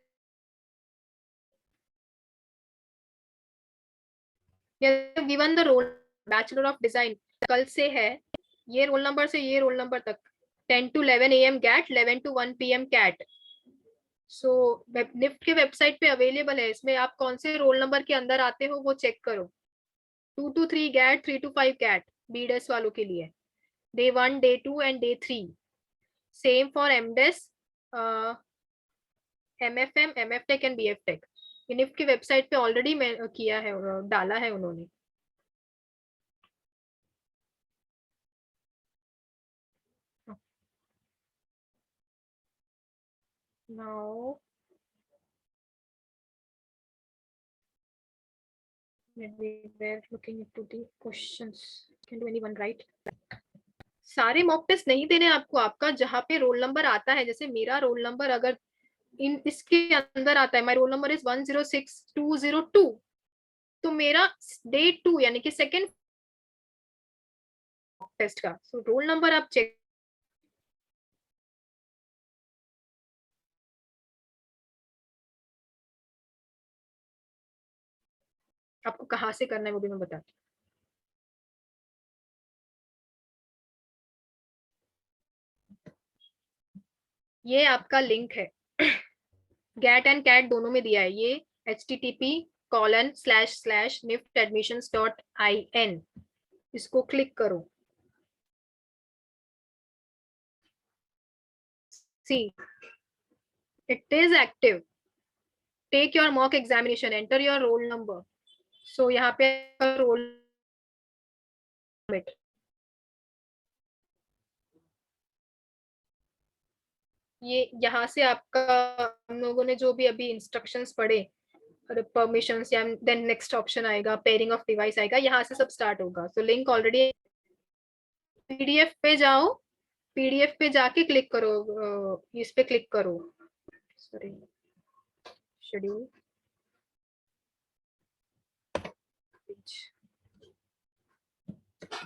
given the role bachelor of design, कल से है, ये रोल नंबर से ये रोल नंबर तक 10 to 11 AM GAT, 11 to 1 PM CAT. So NIFT के वेबसाइट पे अवेलेबल है. इसमें आप कौन से रोल नंबर के अंदर आते हो वो चेक करो. 2 to 3 GAT, 3 to 5 CAT BDes वालों के लिए, day 1, day 2 and day 3. Same for MDes, MFM, MFTech and BFTech. NIFT की वेबसाइट पे ऑलरेडी किया है, डाला है उन्होंने. Now maybe we're looking into the questions. Can do anyone right? सारे मॉक टेस्ट नहीं देने आपको. आपका जहाँ पे रोल नंबर आता है, जैसे मेरा रोल नंबर अगर इसके अंदर आता है, माय रोल नंबर इज 106202, तो मेरा डे 2 यानी कि सेकेंड टेस्ट का रोल नंबर आप चेक. आपको कहाँ से करना है वो भी मैं बताती हूँ. ये आपका लिंक है, गैट एंड कैट दोनों में दिया है. ये http://niftadmissions.in, इसको क्लिक करो. सी, it is active. Take your mock examination, enter your roll number. So यहाँ पे रोल ये यहाँ से आपका, हम लोगों ने जो भी अभी इंस्ट्रक्शंस पढ़े, परमिशंस, या देन नेक्स्ट ऑप्शन आएगा, पेयरिंग ऑफ डिवाइस आएगा, यहाँ से सब स्टार्ट होगा. So link already. पीडीएफ पे जाओ, पीडीएफ पे जाके क्लिक करो, इस पे क्लिक करो, सॉरी, शेड्यूल.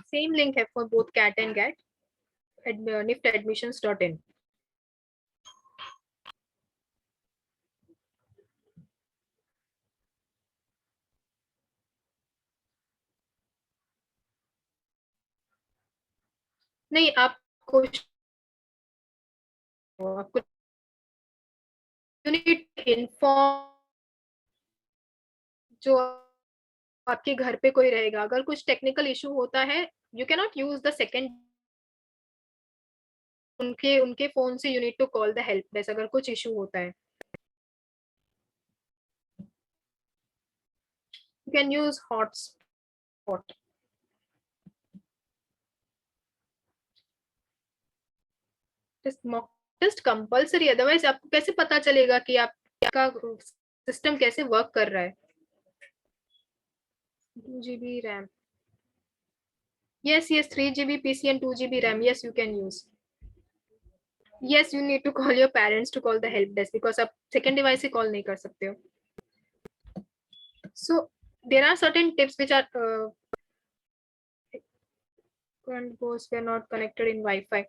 सेम लिंक है for both CAT and GAT, niftadmissions.in. नहीं, आपको यूनिट इन्फॉर्म जो आपके घर पे कोई रहेगा, अगर कुछ टेक्निकल इशू होता है, you can not use the second, उनके उनके फोन से you need to call the help desk अगर कुछ इशू होता है. You can use hotspot. Mock test compulsory, otherwise आपको कैसे पता चलेगा कि आपका सिस्टम कैसे वर्क कर रहा है. 2 GB RAM, yes, 3 GB PC and 2 GB RAM, yes, you can use. Yes, you need to call your parents to call the help desk, because आप second device से call नहीं कर सकते हो. So there are certain tips which are current goes we are not connected in Wi-Fi.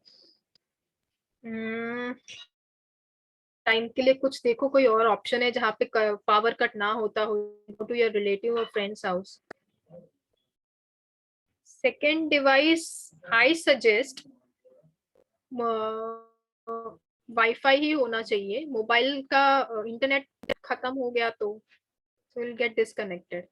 Time के लिए कुछ देखो, कोई और ऑप्शन है जहाँ पे पावर कट ना होता हो. Go to your relative or friends house. Second device I suggest Wi-Fi ही होना चाहिए. मोबाइल का इंटरनेट खत्म हो गया तो will get disconnected.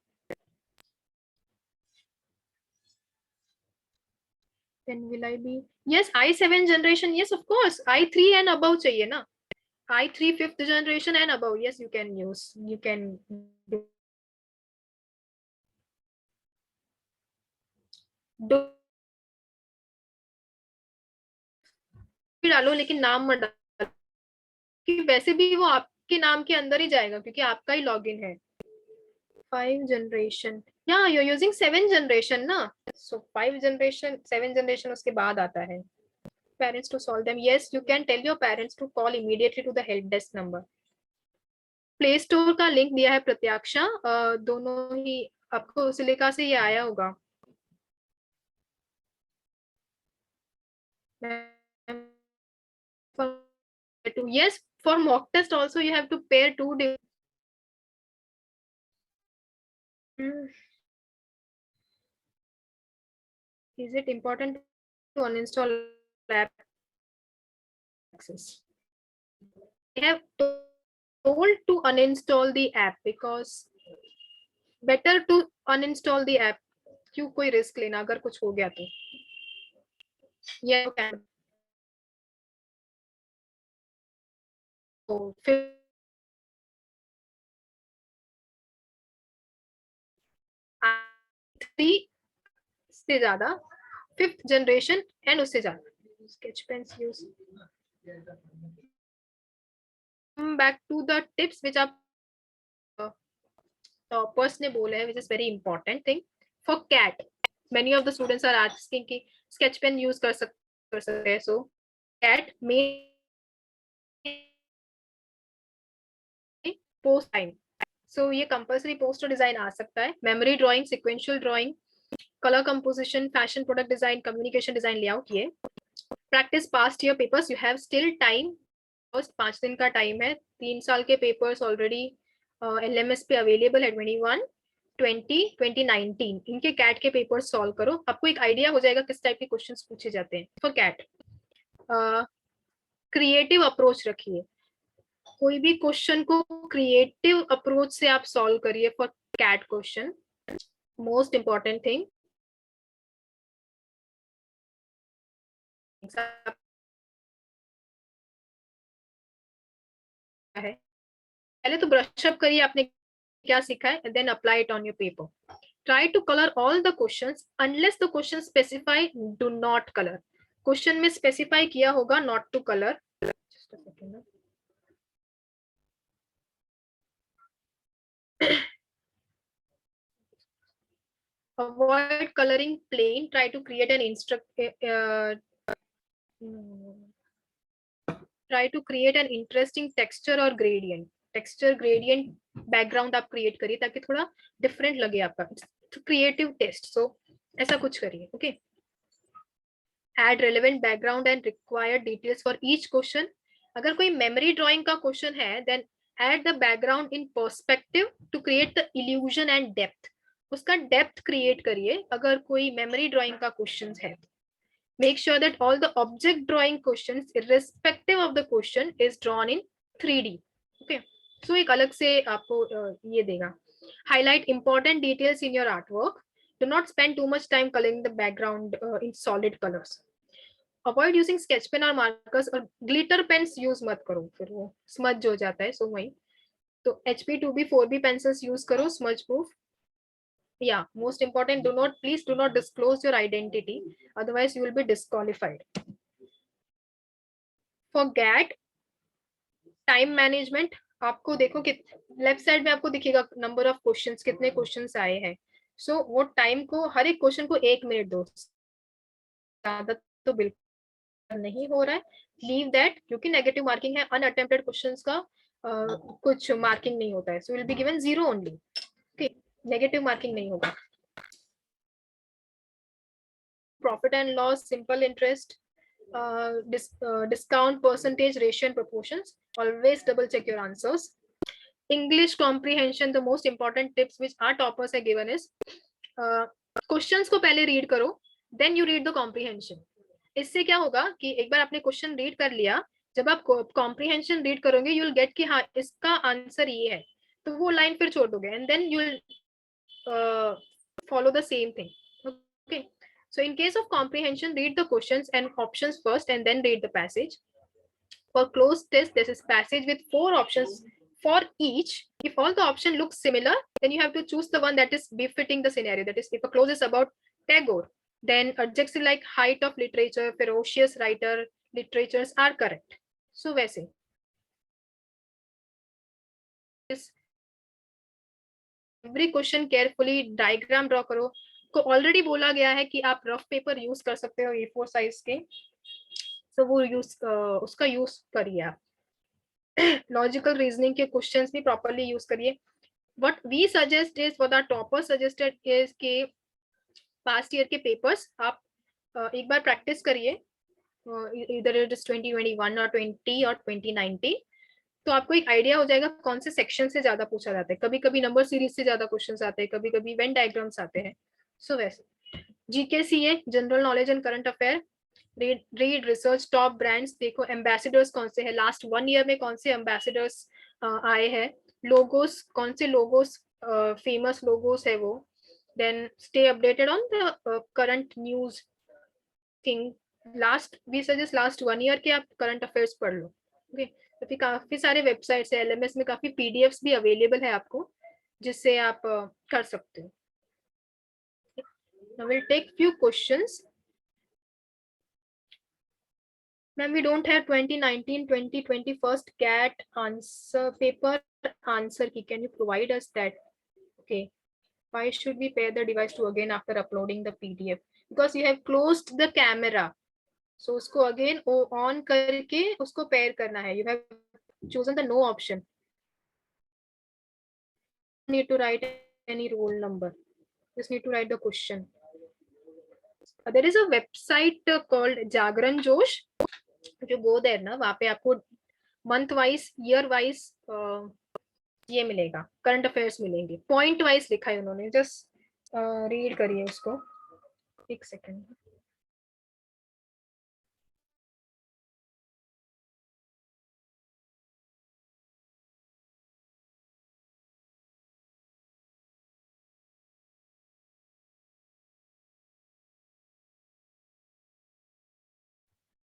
Then will I be, yes, i7 generation, yes of course, i3 and above चाहिए ना. I3 fifth generation and above, yes, you can use, you can do डालो, लेकिन नाम मत डालो, कि वैसे भी वो आपके नाम के अंदर ही जाएगा क्योंकि आपका ही लॉगिन है. 5 generation, yeah, you're using 7 generation ना, so 5 generation 7 generation उसके बाद आता है. Parents to solve them, yes, you can tell your parents to call immediately to the help desk number. Play store का लिंक दिया है प्रत्याक्षा, दोनों ही आपको सिलिका से ये आया होगा. Yes, for mock test also you have to pair two different. Is it important to uninstall app access? I have told to uninstall the app because better to uninstall the app. क्यों कोई risk लेना अगर कुछ हो गया तो. Yeah, तो फिर थ्री से ज्यादा, फिफ्थ जनरेशन एंड उससे ज्यादा sketch pens use. Back to the tips which आप टॉपर्स ने बोले हैं, which is very important thing for CAT. Many of the students are asking कि स्केच पेन यूज कर सकते हैं. सो कैट में पोस्ट टाइम, सो ये कंपल्सरी पोस्टर डिजाइन आ सकता है. Memory drawing, sequential drawing, colour composition, fashion product design, communication design layout. ये practice past year papers, you have still time. 5 दिन का टाइम है. 3 साल के पेपर्स ऑलरेडी LMS पे अवेलेबल है. 21, 20, 2019 इनके कैट के पेपर्स सॉल्व करो. आपको एक आइडिया हो जाएगा किस टाइप के क्वेश्चंस पूछे जाते हैं फॉर कैट. क्रिएटिव अप्रोच रखिए. कोई भी क्वेश्चन को क्रिएटिव अप्रोच से आप सॉल्व करिए for CAT question. Most important thing है. पहले तो ब्रश अप करिए आपने क्या सीखा है, and then apply it on your paper. Try to color all the questions unless the question specify, do not color. Question में स्पेसिफाई किया होगा not to color. Just a second. Avoid coloring plain. Try to create an try to create an interesting texture or gradient. Texture gradient background आप create करिए ताकि थोड़ा different लगे आपका. Creative test, सो ऐसा कुछ करिए. Okay. Add relevant background and required details for each question. अगर कोई मेमोरी ड्राइंग का क्वेश्चन है, then add the background in perspective to create the illusion and depth. उसका डेप्थ क्रिएट करिए अगर कोई मेमोरी ड्राइंग का क्वेश्चन है. Make sure that all the object drawing questions, irrespective of the question, is drawn in 3D. Okay. So एक अलग से आपको ये देगा. Highlight important details in your artwork. Do not spend too much time coloring the background in solid colors. Avoid using sketch pen or markers और glitter pens use मत करो, फिर वो smudge हो जाता है. So वही तो HP 2B 4B pencils use करो, smudge proof. Yeah, most important, please do not disclose your identity, otherwise you will be disqualified. For GAT, time management. आपको देखो कि लेफ्ट साइड में आपको दिखेगा नंबर ऑफ क्वेश्चंस, कितने क्वेश्चंस आए हैं. सो वो टाइम को, हर एक क्वेश्चन को 1 मिनट दो. ज्यादा तो बिल्कुल नहीं हो रहा है. लीव दैट, क्योंकि नेगेटिव मार्किंग है. अनअटेम्प्टेड क्वेश्चंस का कुछ मार्किंग नहीं होता है. So will be given 0 only. Okay, negative marking नहीं होगा. Profit and loss, simple interest, discount, percentage, ratio and proportions. Always double check your answers. English comprehension, the most important tips which our toppers are given is questions को पहले read करो, then you read the comprehension. इससे क्या होगा कि एक बार आपने question read कर लिया, जब आप कॉम्प्रीहेंशन रीड करोगे यू विल गेट कि हाँ इसका आंसर ये है, तो वो लाइन फिर छोड़ दोगे and then you will follow the same thing. Okay. So in case of comprehension, read the questions and options first and then read the passage. For closed test, this is passage with 4 options for each. If all the option looks similar, then you have to choose the one that is befitting the scenario. That is, if a clause is about Tagore, then adjectives like height of literature, ferocious writer, literatures are correct. So वैसे every question carefully diagram draw करो. को already बोला गया है कि आप rough paper use कर सकते हो A4 साइज के, so वो यूज उसका यूज करिए आप. लॉजिकल रीजनिंग के क्वेश्चंस भी प्रॉपर्ली यूज करिए. What we suggest is, what our topper suggested is के पास्ट ईयर के पेपर्स आप एक बार प्रैक्टिस करिए, इधर इट इज 2021 और 20 और 2019, तो आपको एक आइडिया हो जाएगा कौन से सेक्शन से ज्यादा पूछा जाता है. कभी कभी नंबर सीरीज से ज्यादा क्वेश्चंस आते हैं, कभी कभी वेन डायग्राम्स आते हैं. सो वैसे GK CA, general knowledge and current affair, read research, top brands देखो, एम्बेसडर्स कौन से है, लास्ट 1 ईयर में कौन से एम्बेसडर्स आए हैं, लोगोस कौन से लोगोस फेमस लोगोस है वो, then stay updated on the current news thing. Last we suggest last 1 year के आप करंट अफेयर्स पढ़ लो. ओके, तो काफी सारे वेबसाइट्स है, एलएमएस में काफी पीडीएफ्स भी अवेलेबल है आपको, जिससे आप कर सकते हो. Now we'll take few questions. Ma'am, we don't have 2019, 2020 first CAT answer paper answer key. Can you provide us that? Okay. Why should we pair the device to again after uploading the PDF? Because you have closed the camera. So उसको again on करके उसको pair करना है. You have chosen the no option. Need to write any roll number. Just need to write the question. There is a website called Jagran Josh. जो go there ना, वहाँ पे आपको मंथ वाइज, ईयर वाइज ये मिलेगा, current affairs मिलेंगे, point wise लिखा है उन्होंने. जस्ट रीड करिए उसको, एक second.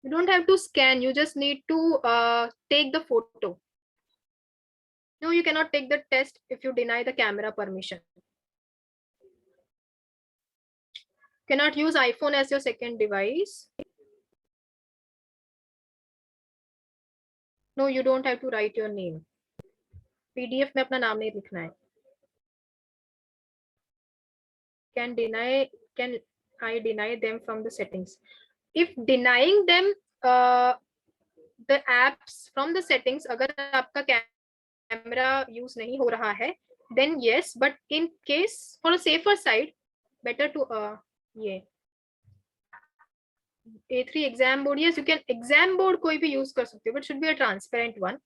You don't have to scan, you just need to take the photo. No, you cannot take the test if you deny the camera permission. Cannot use iPhone as your second device. No, you don't have to write your name. PDF में अपना नाम नहीं लिखना है. Can I deny them from the settings? If denying them the apps from the settings, अगर आपका camera use नहीं हो रहा है, then yes, but in case for a safer side, better to ये A3 exam board, yes you can exam board कोई भी use कर सकते हो, but should be a transparent one.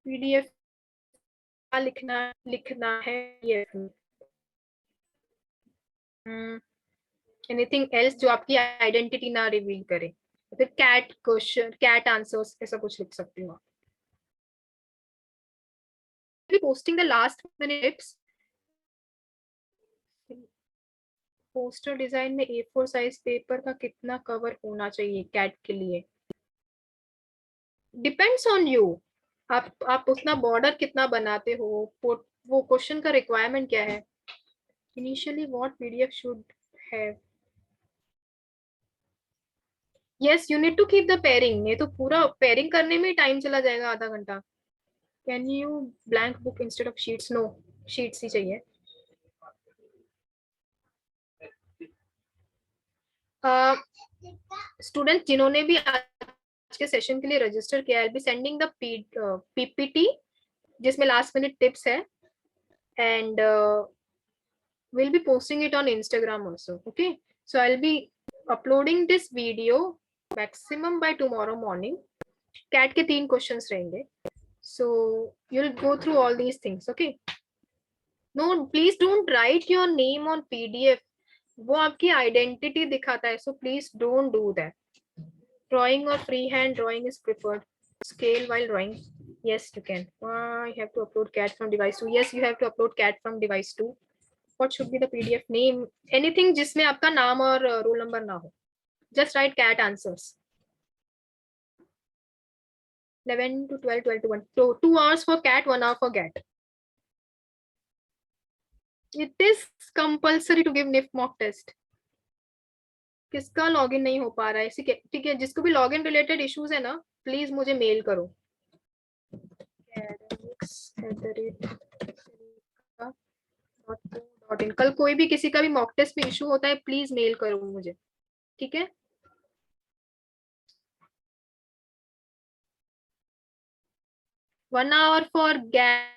PDF लिखना है ये. एनीथिंग एल्स जो आपकी आइडेंटिटी ना रिवील करे, फिर कैट क्वेश्चन, कैट आंसर्स, ऐसा कुछ लिख सकती हूँ. Posting the last minute tips. Poster design में A4 साइज पेपर का कितना कवर होना चाहिए कैट के लिए? Depends on you. आप उतना बॉर्डर कितना बनाते हो, वो क्वेश्चन का रिक्वायरमेंट क्या है. Initially what PDF should have. Yes, you need to keep the pairing. नहीं तो पूरा पेयरिंग करने में टाइम चला जाएगा, आधा घंटा. Can you blank book instead of sheets? No, sheets ही चाहिए. स्टूडेंट जिन्होंने भी आज के सेशन के लिए रजिस्टर किया, I will be sending the PPT जिसमें लास्ट मिनट टिप्स है, and we'll be posting it on Instagram also. Okay, so I'll be uploading this video maximum by tomorrow morning. CAT के 3 questions रहेंगे, so you'll go through all these things. Okay, no, please don't write your name on PDF. वो आपकी identity दिखाता है, so please don't do that. Drawing or freehand drawing is preferred. Scale while drawing, yes you can. I have to upload CAT from device 2. Yes, you have to upload CAT from device 2. What should be the PDF name? Anything जिसमें आपका नाम और roll number ना हो. Just write CAT answers. 11 to 12, 12 to 1. So 2 hours for cat, 1 hour for GAT. It is compulsory to give NIF mock test. किसका login नहीं हो पा रहा है? ठीक है, जिसको भी लॉगिन रिलेटेड इश्यूज है ना, प्लीज मुझे मेल करो. कल कोई भी किसी का भी मॉक टेस्ट में इशू होता है, प्लीज मेल करो मुझे. ठीक है. One hour for GAT.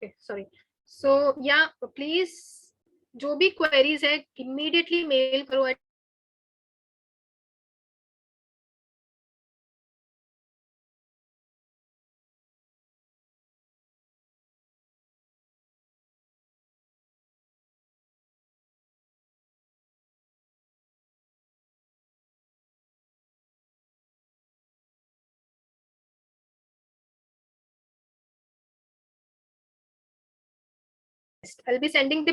Sorry. So या प्लीज जो भी क्वेरीज है इमीडिएटली मेल करो. I'll be sending the